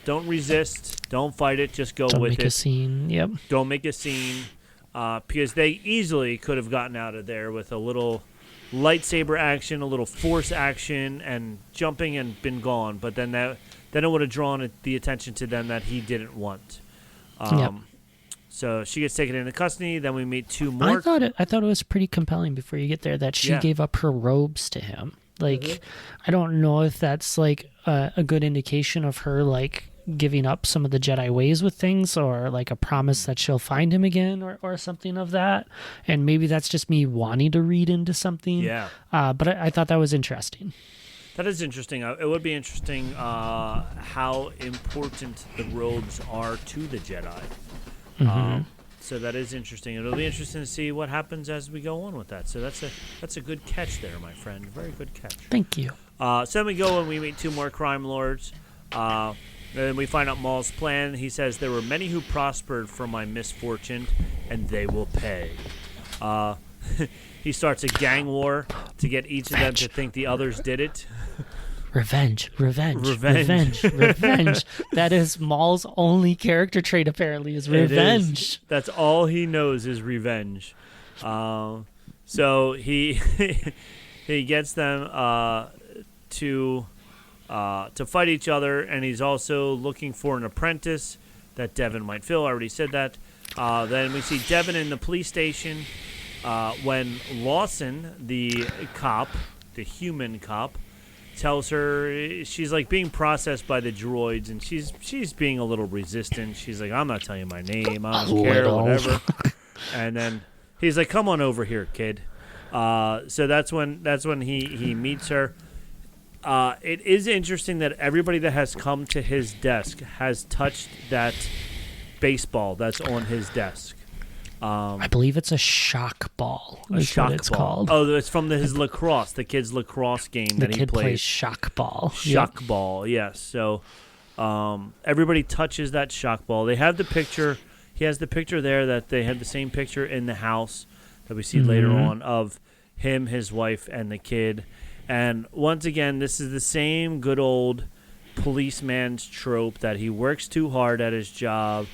resist. Don't fight it. Just go with it. Don't make a scene. Yep. Don't make a scene." Because they easily could have gotten out of there with a little lightsaber action, a little force action, and jumping and been gone. But then it would have drawn the attention to them that he didn't want. So she gets taken into custody. Then we meet two more. I thought it was pretty compelling before you get there that she gave up her robes to him. Like, I don't know if that's like a good indication of her like giving up some of the Jedi ways with things, or like a promise that she'll find him again, or something of that. And maybe that's just me wanting to read into something. Yeah. But I thought that was interesting. That is interesting. It would be interesting how important the robes are to the Jedi. So that is interesting. It'll be interesting to see what happens as we go on with that. So that's a good catch there, my friend. Very good catch. Thank you. So then we go and we meet two more crime lords. And we find out Maul's plan. He says, there were many who prospered from my misfortune, and they will pay. He starts a gang war to get each of them to think the others did it. Revenge. That is Maul's only character trait, apparently, is revenge. That's all he knows is revenge. So he he gets them to fight each other, and he's also looking for an apprentice that Devin might fill. I already said that. Then we see Devin in the police station when Lawson, the cop, the human cop, tells her she's like being processed by the droids, and she's being a little resistant. She's like, I'm not telling you my name, I don't care, whatever. And then he's like, come on over here, kid. So that's when he meets her. It is interesting that everybody that has come to his desk has touched that baseball that's on his desk. I believe it's a shock ball. It's called. Oh, it's from his lacrosse, the kid's lacrosse game that he plays. The kid plays shock ball. Shock ball, yes. So everybody touches that shock ball. They have the picture. He has the picture there that they had the same picture in the house that we see later on of him, his wife, and the kid. And once again, this is the same good old policeman's trope that he works too hard at his job.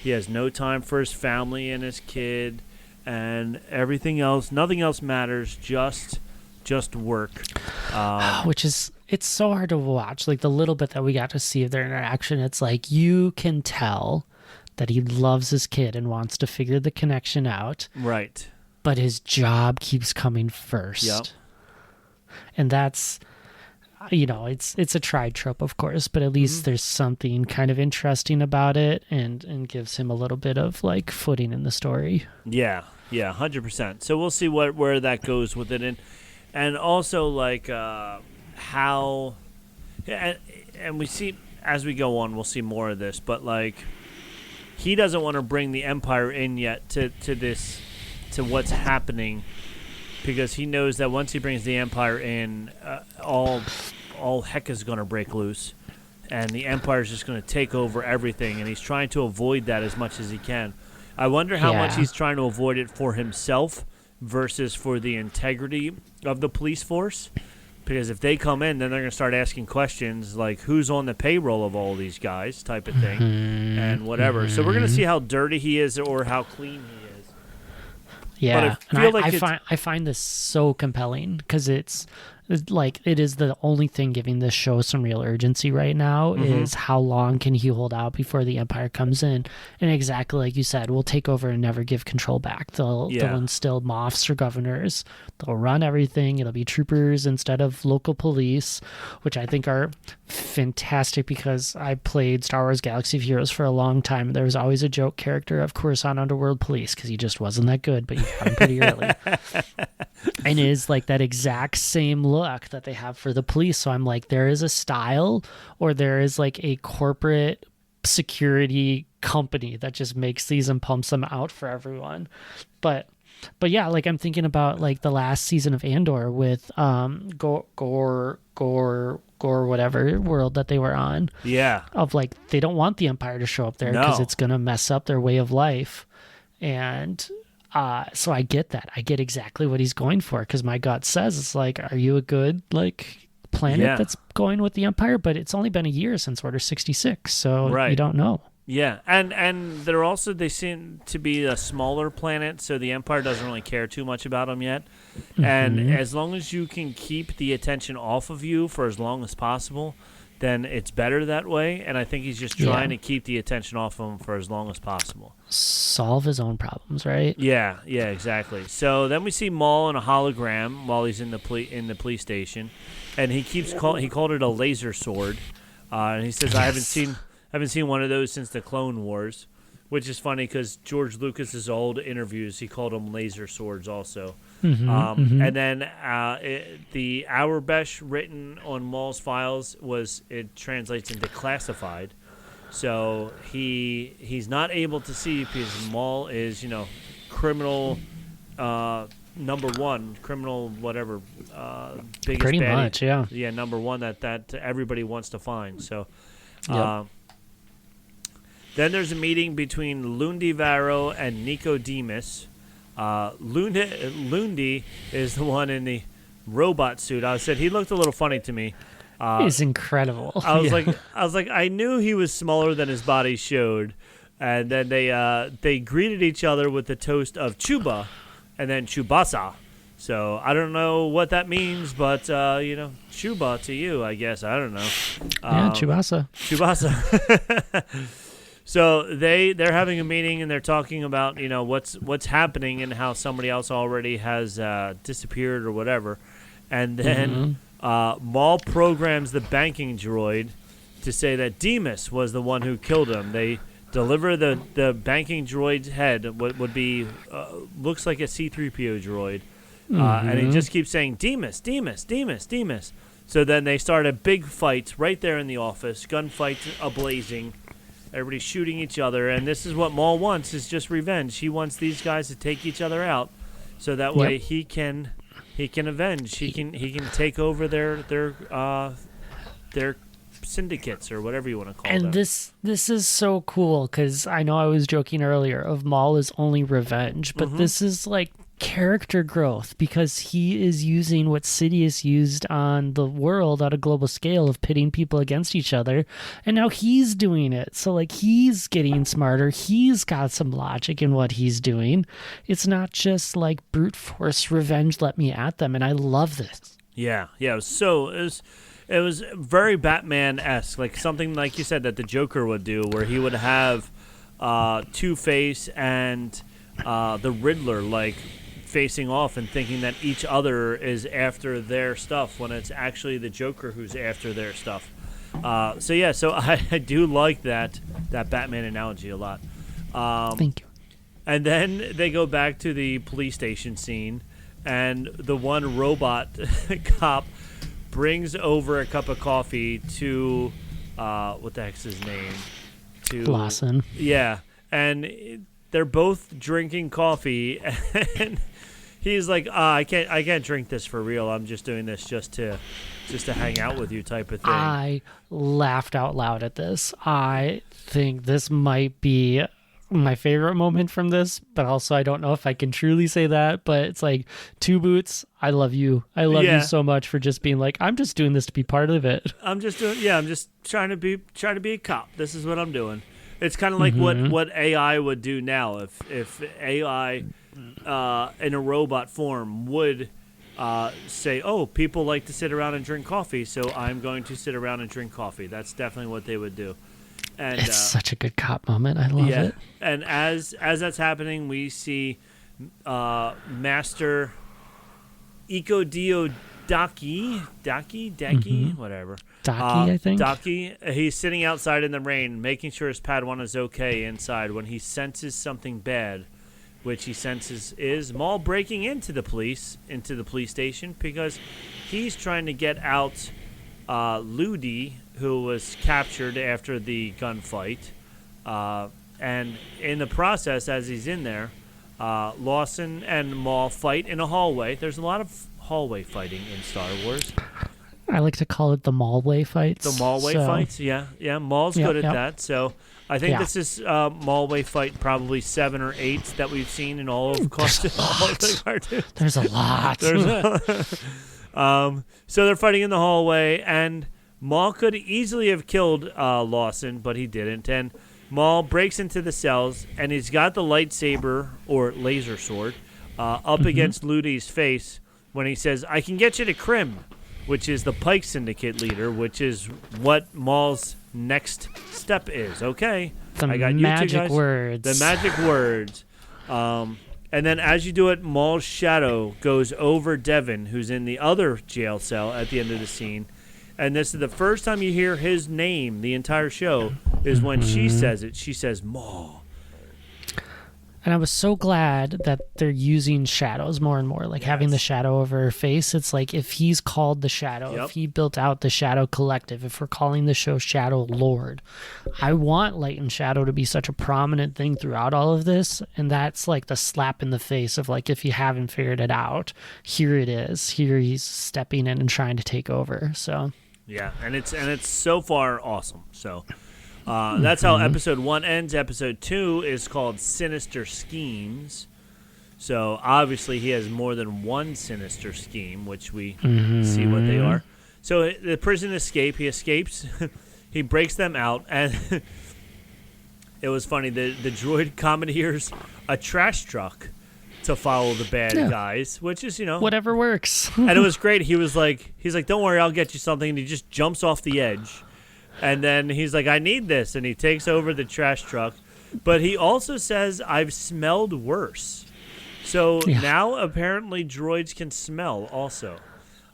He has no time for his family and his kid, and everything else. Nothing else matters. Just work. Which is, it's so hard to watch. Like the little bit that we got to see of their interaction, it's like you can tell that he loves his kid and wants to figure the connection out. Right. But his job keeps coming first. Yep. And that's, it's a tried trope, of course, but at least there's something kind of interesting about it, and gives him a little bit of like footing in the story. Yeah, 100%. So we'll see where that goes with it, and also like how, and we see as we go on, we'll see more of this, but like he doesn't want to bring the Empire in yet to what's happening. Because he knows that once he brings the Empire in, all heck is going to break loose, and the Empire is just going to take over everything. And he's trying to avoid that as much as he can. I wonder how much he's trying to avoid it for himself versus for the integrity of the police force. Because if they come in, then they're going to start asking questions like who's on the payroll of all these guys, type of thing, and whatever. So we're going to see how dirty he is or how clean he is. Yeah, I find this so compelling because it's like it is the only thing giving this show some real urgency right now is how long can he hold out before the Empire comes in, and exactly like you said, we'll take over and never give control back. They'll instill Moffs or governors. They'll run everything. It'll be troopers instead of local police, which I think are fantastic because I played Star Wars Galaxy of Heroes for a long time. There was always a joke character of Coruscant Underworld Police because he just wasn't that good, but you got him pretty early. And it is like that exact same look that they have for the police. So I'm like, there is a style, or there is like a corporate security company that just makes these and pumps them out for everyone. But yeah, like I'm thinking about like the last season of Andor with Gore whatever world that they were on. Yeah. Of like they don't want the Empire to show up there because it's gonna mess up their way of life. And so I get that. I get exactly what he's going for, because my gut says it's like, are you a good like planet that's going with the Empire? But it's only been a year since Order 66, so you don't know. Yeah, and they seem to be a smaller planet, so the Empire doesn't really care too much about them yet. Mm-hmm. And as long as you can keep the attention off of you for as long as possible, then it's better that way. And I think he's just trying to keep the attention off of him for as long as possible. Solve his own problems, right? Yeah, exactly. So then we see Maul in a hologram while he's in the police station, and he called it a laser sword, and he says, "I haven't seen one of those since the Clone Wars," which is funny because George Lucas's old interviews, he called them laser swords also. And then the Aurebesh written on Maul's files it translates into classified. So he's not able to see because Maul is, criminal number one, criminal whatever, biggest pretty baddie. much, yeah. Yeah, number one that everybody wants to find. So. Then there's a meeting between Lundi Varo and Nicodemus. Lundi is the one in the robot suit. I said he looked a little funny to me. He's incredible. I was like, I knew he was smaller than his body showed. And then they greeted each other with the toast of Chuba, and then Chubasa. So I don't know what that means, but Chuba to you, I guess. I don't know. Chubasa. So they're having a meeting and they're talking about what's happening and how somebody else already has disappeared or whatever, and then Maul programs the banking droid to say that Demas was the one who killed him. They deliver the banking droid's head, what would be looks like a C-3PO droid, and he just keeps saying Demas, Demas, Demas, Demas. So then they start a big fight right there in the office, gunfight ablazing. Everybody's shooting each other, and this is what Maul wants, is just revenge. He wants these guys to take each other out, so that way he can avenge. He can take over their syndicates or whatever you want to call them. And this is so cool, because I know I was joking earlier of Maul is only revenge, but this is like character growth, because he is using what Sidious used on the world at a global scale of pitting people against each other, and now he's doing it. So like he's getting smarter, he's got some logic in what he's doing. It's not just like brute force revenge, let me at them. And I love this. Yeah, it was very Batman-esque, like something like you said that the Joker would do, where he would have Two-Face and the Riddler like facing off and thinking that each other is after their stuff when it's actually the Joker who's after their stuff. So I do like that Batman analogy a lot. Thank you. And then they go back to the police station scene, and the one robot cop brings over a cup of coffee to what the heck's his name? To Lawson. Yeah, and they're both drinking coffee, and he's like, I can't drink this for real. I'm just doing this just to hang out with you type of thing. I laughed out loud at this. I think this might be my favorite moment from this, but also I don't know if I can truly say that, but it's like, Two Boots, I love you. I love you so much for just being like, I'm just doing this to be part of it. I'm just trying to be a cop. This is what I'm doing. It's kind of like what AI would do now if AI in a robot form would say, oh, people like to sit around and drink coffee, so I'm going to sit around and drink coffee. That's definitely what they would do. And it's such a good cop moment. I love it. And as that's happening, we see Master Iko Daki, whatever. Daki, I think. Daki, he's sitting outside in the rain, making sure his Padawan is okay inside when he senses something bad, which he senses is Maul breaking into the police station, because he's trying to get out Ludi who was captured after the gunfight. And in the process, as he's in there, Lawson and Maul fight in a hallway. There's a lot of hallway fighting in Star Wars. I like to call it the Maulway fights. The Maulway fights, yeah. Maul's good at that. So I think this is Maulway fight probably 7 or 8 that we've seen in all of the cartoons. There's a lot. So they're fighting in the hallway, and Maul could easily have killed Lawson, but he didn't. And Maul breaks into the cells, and he's got the lightsaber or laser sword up against Ludi's face when he says, "I can get you to Krim," which is the Pike Syndicate leader, which is what Maul's next step is. Okay, I got magic you two guys. words. The magic words. And then as you do it, Maul's shadow goes over Devin, who's in the other jail cell at the end of the scene. And this is the first time you hear his name the entire show is when she says it. She says, Maul. And I was so glad that they're using shadows more and more, like having the shadow over her face. It's like if he's called the Shadow, if he built out the Shadow Collective, if we're calling the show Shadow Lord, I want Light and Shadow to be such a prominent thing throughout all of this. And that's like the slap in the face of like, if you haven't figured it out, here it is. Here he's stepping in and trying to take over. So yeah, and it's so far awesome. So that's how episode 1 ends. Episode 2 is called Sinister Schemes. So obviously he has more than one sinister scheme, which we see what they are. So the prison escape. He escapes. He breaks them out, and it was funny. The droid commandeers a trash truck to follow the bad guys, which is whatever works. And it was great. He's like, don't worry, I'll get you something. And he just jumps off the edge. And then he's like, I need this. And he takes over the trash truck. But he also says, I've smelled worse. So now apparently droids can smell also.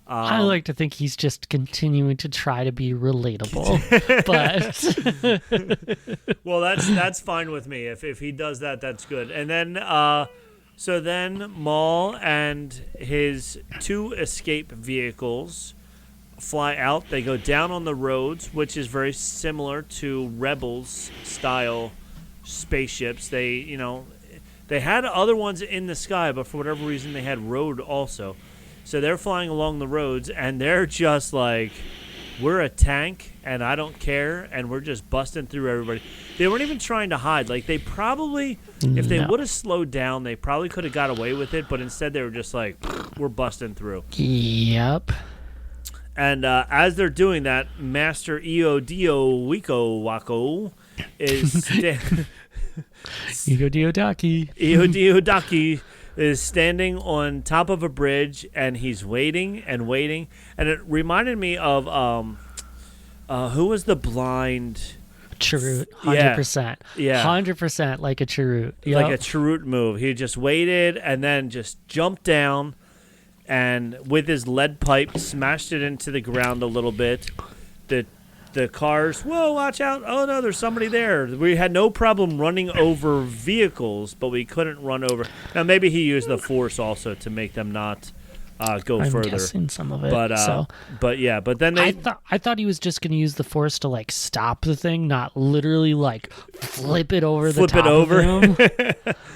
I like to think he's just continuing to try to be relatable. But well, that's fine with me. If he does that, that's good. And then so then Maul and his 2 escape vehicles fly out. They go down on the roads, which is very similar to Rebels style spaceships. They had other ones in the sky, but for whatever reason they had road also. So they're flying along the roads, and they're just like, we're a tank and I don't care, and we're just busting through everybody. They weren't even trying to hide. Like, they probably, if they would have slowed down, they probably could have got away with it, but instead they were just like, we're busting through. Yep. And as they're doing that, Master Iodio Wiko Wako is Iodiodaki is standing on top of a bridge, and he's waiting and waiting. And it reminded me of who was the blind Chirrut, 100%. Yeah. 100% like a Chirrut. Yep. Like a Chirrut move. He just waited and then just jumped down, and with his lead pipe smashed it into the ground a little bit. The cars, whoa, watch out. Oh, no, there's somebody there. We had no problem running over vehicles, but we couldn't run over. Now, maybe he used the Force also to make them not go I'm further. Guessing some of it. But then they... I thought he was just going to use the Force to, like, stop the thing, not literally, like, flip it over the top of him.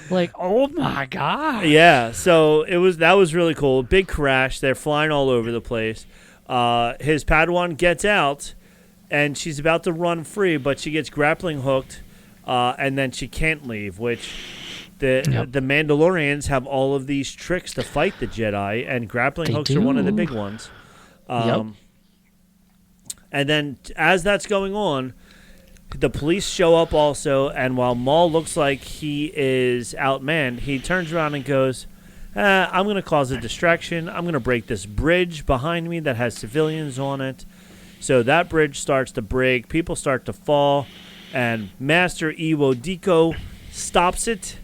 Like, oh, my God. Yeah, so that was really cool. Big crash. They're flying all over the place. His Padawan gets out, and she's about to run free, but she gets grappling hooked, and then she can't leave, which the Mandalorians have all of these tricks to fight the Jedi, and grappling hooks are one of the big ones. And then as that's going on, the police show up also, and while Maul looks like he is outmanned, he turns around and goes, I'm going to cause a distraction. I'm going to break this bridge behind me that has civilians on it. So that bridge starts to break. People start to fall. And Master Iwo Diko stops it,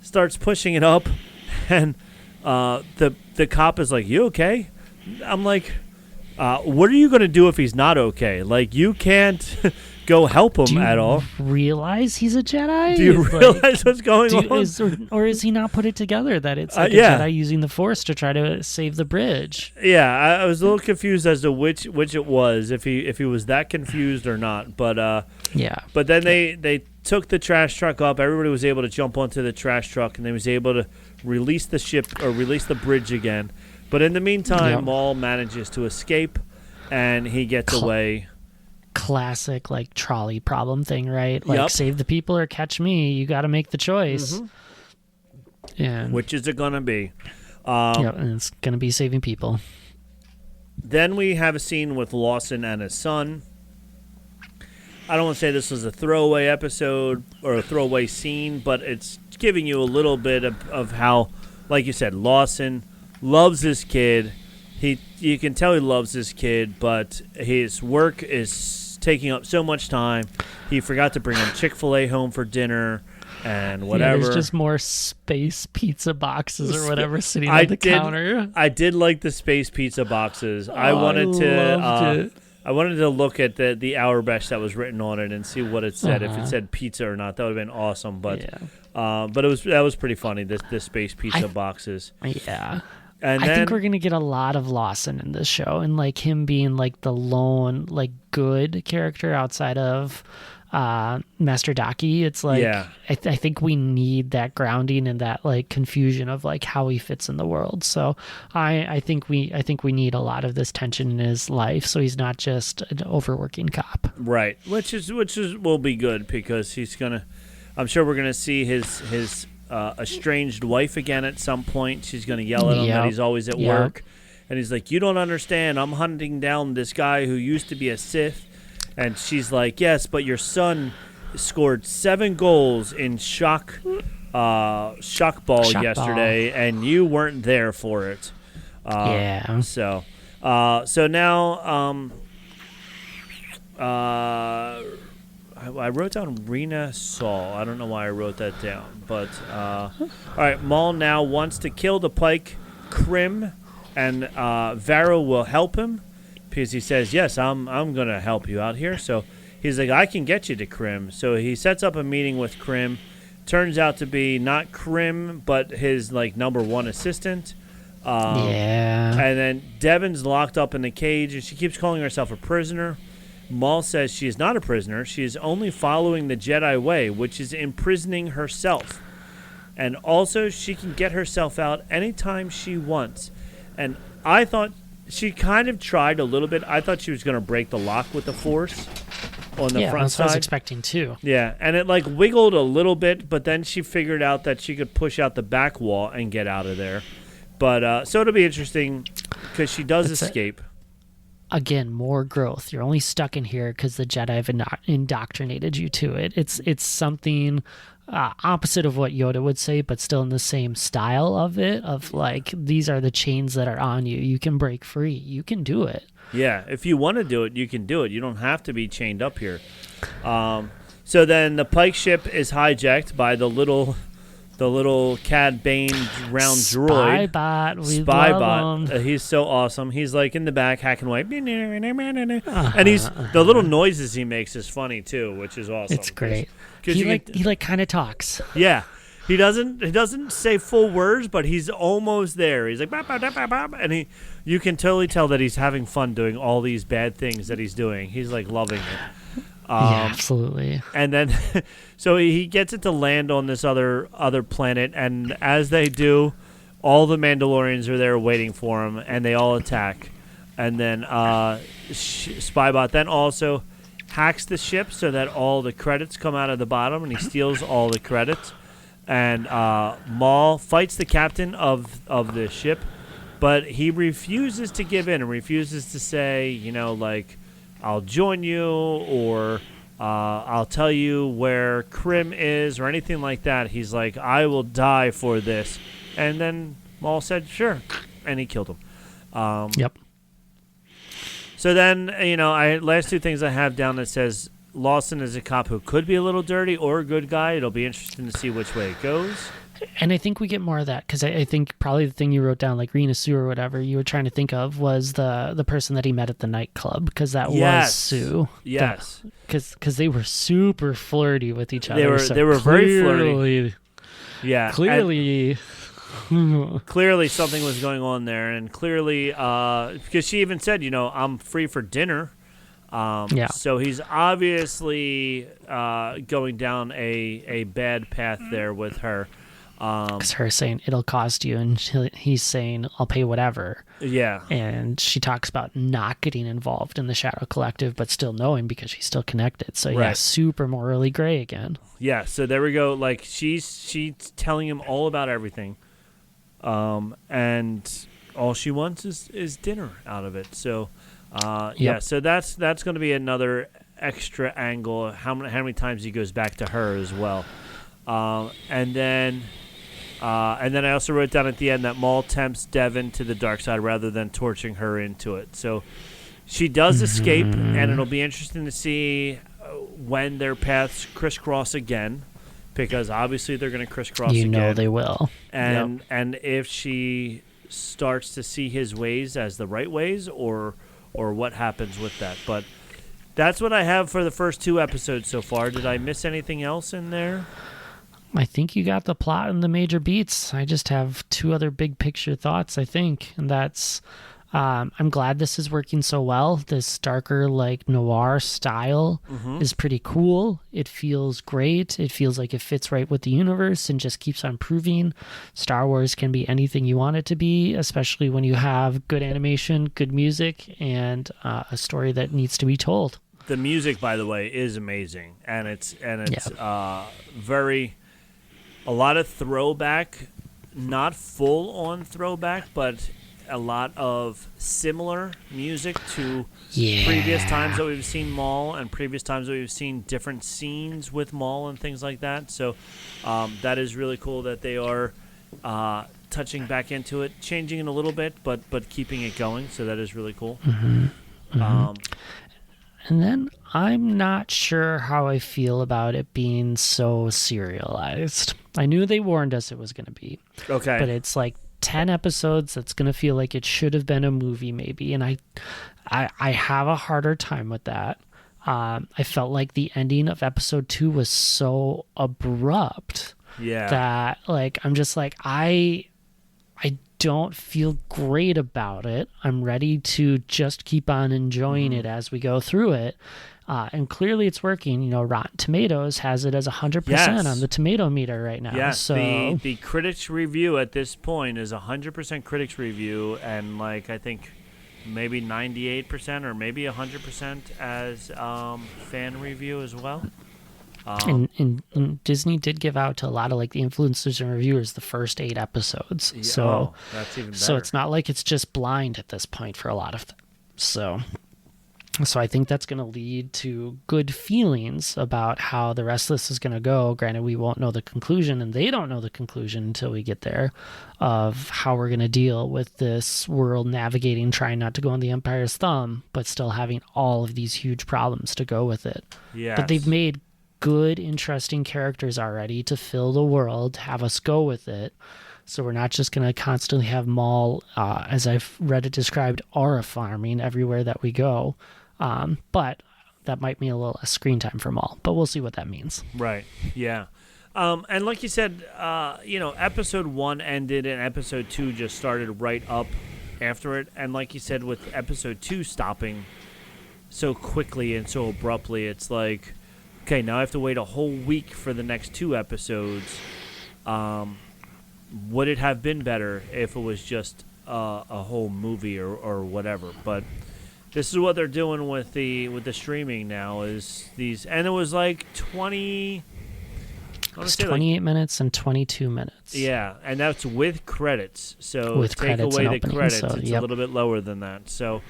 starts pushing it up. And the cop is like, you okay? I'm like, what are you going to do if he's not okay? Like, you can't go help him at all. Realize he's a Jedi? Do you realize what's going on? Or is he not put it together that it's like a Jedi using the Force to try to save the bridge? Yeah, I was a little confused as to which it was, if he was that confused or not. But But then they took the trash truck up. Everybody was able to jump onto the trash truck, and they was able to release the ship or release the bridge again. But in the meantime, Maul manages to escape, and he gets away. Classic like trolley problem thing, right? Like save the people or catch me. You got to make the choice. Yeah. Which is it gonna be? And it's gonna be saving people. Then we have a scene with Lawson and his son. I don't want to say this was a throwaway episode or a throwaway scene, but it's giving you a little bit of how, like you said, Lawson loves this kid. You can tell he loves this kid, but his work is taking up so much time. He forgot to bring him Chick-fil-A home for dinner and whatever. There's just more space pizza boxes or whatever sitting on the counter. I did like the space pizza boxes. I wanted to look at the Auerbach that was written on it and see what it said. If it said pizza or not, that would have been awesome. But that was pretty funny. The space pizza boxes. Yeah. And I think we're gonna get a lot of Lawson in this show, and like him being like the lone like good character outside of Master Daki. It's like I think we need that grounding and that like confusion of like how he fits in the world. So I think we need a lot of this tension in his life, so he's not just an overworking cop. Right, which will be good because I'm sure we're gonna see his estranged wife again at some point. She's going to yell at him that he's always at work. And he's like, you don't understand. I'm hunting down this guy who used to be a Sith. And she's like, yes, but your son scored 7 goals in shock ball yesterday, and you weren't there for it. So now I wrote down Rena Saul. I don't know why I wrote that down. But, all right, Maul now wants to kill the Pike Krim, and Varro will help him because he says, yes, I'm going to help you out here. So he's like, I can get you to Krim. So he sets up a meeting with Krim. Turns out to be not Krim, but his, like, #1 assistant. And then Devon's locked up in the cage, and she keeps calling herself a prisoner. Maul says she is not a prisoner. She is only following the Jedi way, which is imprisoning herself. And also, she can get herself out anytime she wants. And I thought she kind of tried a little bit. I thought she was going to break the lock with the Force on the front side. I was expecting too. Yeah, and it like wiggled a little bit, but then she figured out that she could push out the back wall and get out of there. But so it'll be interesting because she does escape. Again, more growth. You're only stuck in here because the Jedi have indoctrinated you to it. It's something opposite of what Yoda would say, but still in the same style of it, of like, these are the chains that are on you. You can break free. You can do it. Yeah, if you want to do it, you can do it. You don't have to be chained up here. So then the Pike ship is hijacked by the little Cad Bane round droid. Spybot. He's so awesome. He's like in the back hacking away. And the little noises he makes is funny too, which is awesome. It's great. He kind of talks. Yeah. He doesn't say full words, but he's almost there. He's like, bop, bop, bop, bop, and you can totally tell that he's having fun doing all these bad things that he's doing. He's like loving it. Yeah, absolutely. And then, so he gets it to land on this other planet, and as they do, all the Mandalorians are there waiting for him, and they all attack. And then Spybot then also hacks the ship so that all the credits come out of the bottom, and he steals all the credits. And Maul fights the captain of the ship, but he refuses to give in and refuses to say, like, I'll join you, or I'll tell you where Krim is, or anything like that. He's like, I will die for this. And then Maul said, sure, and he killed him. Yep. So then, last 2 things I have down that says Lawson is a cop who could be a little dirty or a good guy. It'll be interesting to see which way it goes. And I think we get more of that because I think probably the thing you wrote down, like Rena Sue or whatever you were trying to think of, was the person that he met at the nightclub, because that was Sue. Yes. Because they were super flirty with each other. They were very flirty. Yeah. Clearly. Clearly something was going on there, and clearly because she even said, I'm free for dinner. So he's obviously going down a bad path there with her. Because her saying it'll cost you, and he's saying I'll pay whatever. Yeah. And she talks about not getting involved in the Shadow Collective, but still knowing because she's still connected. So yeah, super morally gray again. Yeah. So there we go. Like she's telling him all about everything, and all she wants is dinner out of it. So. Yeah, so that's going to be another extra angle. How many times he goes back to her as well, and then I also wrote down at the end that Maul tempts Devon to the dark side rather than torching her into it. So she does escape, and it'll be interesting to see when their paths crisscross again, because obviously they're going to crisscross again. They will. And if she starts to see his ways as the right ways, or what happens with that. But that's what I have for the first 2 episodes so far. Did I miss anything else in there? I think you got the plot and the major beats. I just have 2 other big picture thoughts, I think. And that's, I'm glad this is working so well. This darker, like, noir style is pretty cool. It feels great. It feels like it fits right with the universe and just keeps on proving Star Wars can be anything you want it to be, especially when you have good animation, good music, and a story that needs to be told. The music, by the way, is amazing. And it's a lot of throwback, not full on throwback, but a lot of similar music to previous times that we've seen Maul, and previous times that we've seen different scenes with Maul and things like that. So that is really cool that they are touching back into it, changing it a little bit, but keeping it going. So that is really cool. And then I'm not sure how I feel about it being so serialized. I knew they warned us it was going to be. Okay. But it's like 10 episodes that's going to feel like it should have been a movie maybe, and I have a harder time with that. I felt like the ending of episode 2 was so abrupt that like I'm just like I don't feel great about it. I'm ready to just keep on enjoying it as we go through it. And clearly it's working. Rotten Tomatoes has it as 100% on the tomato meter right now. Yes, so the critics review at this point is 100% critics review, and like I think maybe 98% or maybe 100% as fan review as well. And Disney did give out to a lot of like the influencers and reviewers the first 8 episodes. So that's even better. So it's not like it's just blind at this point for a lot of them. So I think that's going to lead to good feelings about how the rest of this is going to go. Granted, we won't know the conclusion, and they don't know the conclusion until we get there, of how we're going to deal with this world navigating, trying not to go on the Empire's thumb, but still having all of these huge problems to go with it. Yes. But they've made good, interesting characters already to fill the world, have us go with it. So we're not just going to constantly have Maul, as I've read it described, aura farming everywhere that we go. But that might mean a little less screen time for Maul. But we'll see what that means. Right, yeah. And like you said, episode 1 ended and episode 2 just started right up after it. And like you said, with episode 2 stopping so quickly and so abruptly, it's like, okay, now I have to wait a whole week for the next 2 episodes. Would it have been better if it was just a whole movie or whatever? But this is what they're doing with the streaming now, is these, and it was like 20. It's 28 minutes and 22 minutes. Yeah, and that's with credits. So with take credits away the opening, credits, so, it's a little bit lower than that. So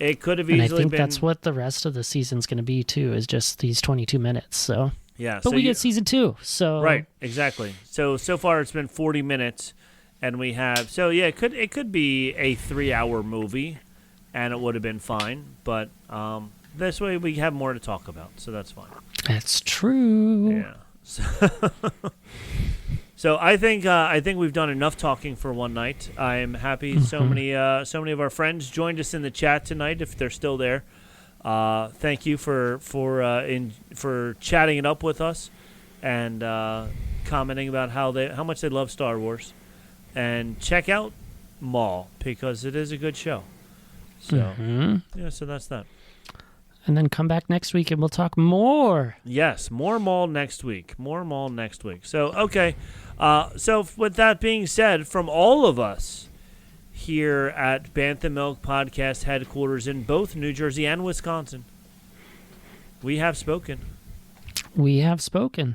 it could have easily been. And I think that's what the rest of the season's going to be too, is just these 22 minutes. So yeah, but we get season 2. So right, exactly. So far it's been 40 minutes, and we have it could be a 3-hour movie, and it would have been fine. But this way we have more to talk about, so that's fine. That's true. Yeah. So So I think we've done enough talking for one night. I am happy so many of our friends joined us in the chat tonight. If they're still there, thank you for chatting it up with us and commenting about how much they love Star Wars. And check out Maul because it is a good show. So so that's that. And then come back next week and we'll talk more. Yes, more Maul next week. So, okay. So with that being said, from all of us here at Bantha Milk Podcast headquarters in both New Jersey and Wisconsin, we have spoken. We have spoken.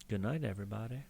Good night, everybody.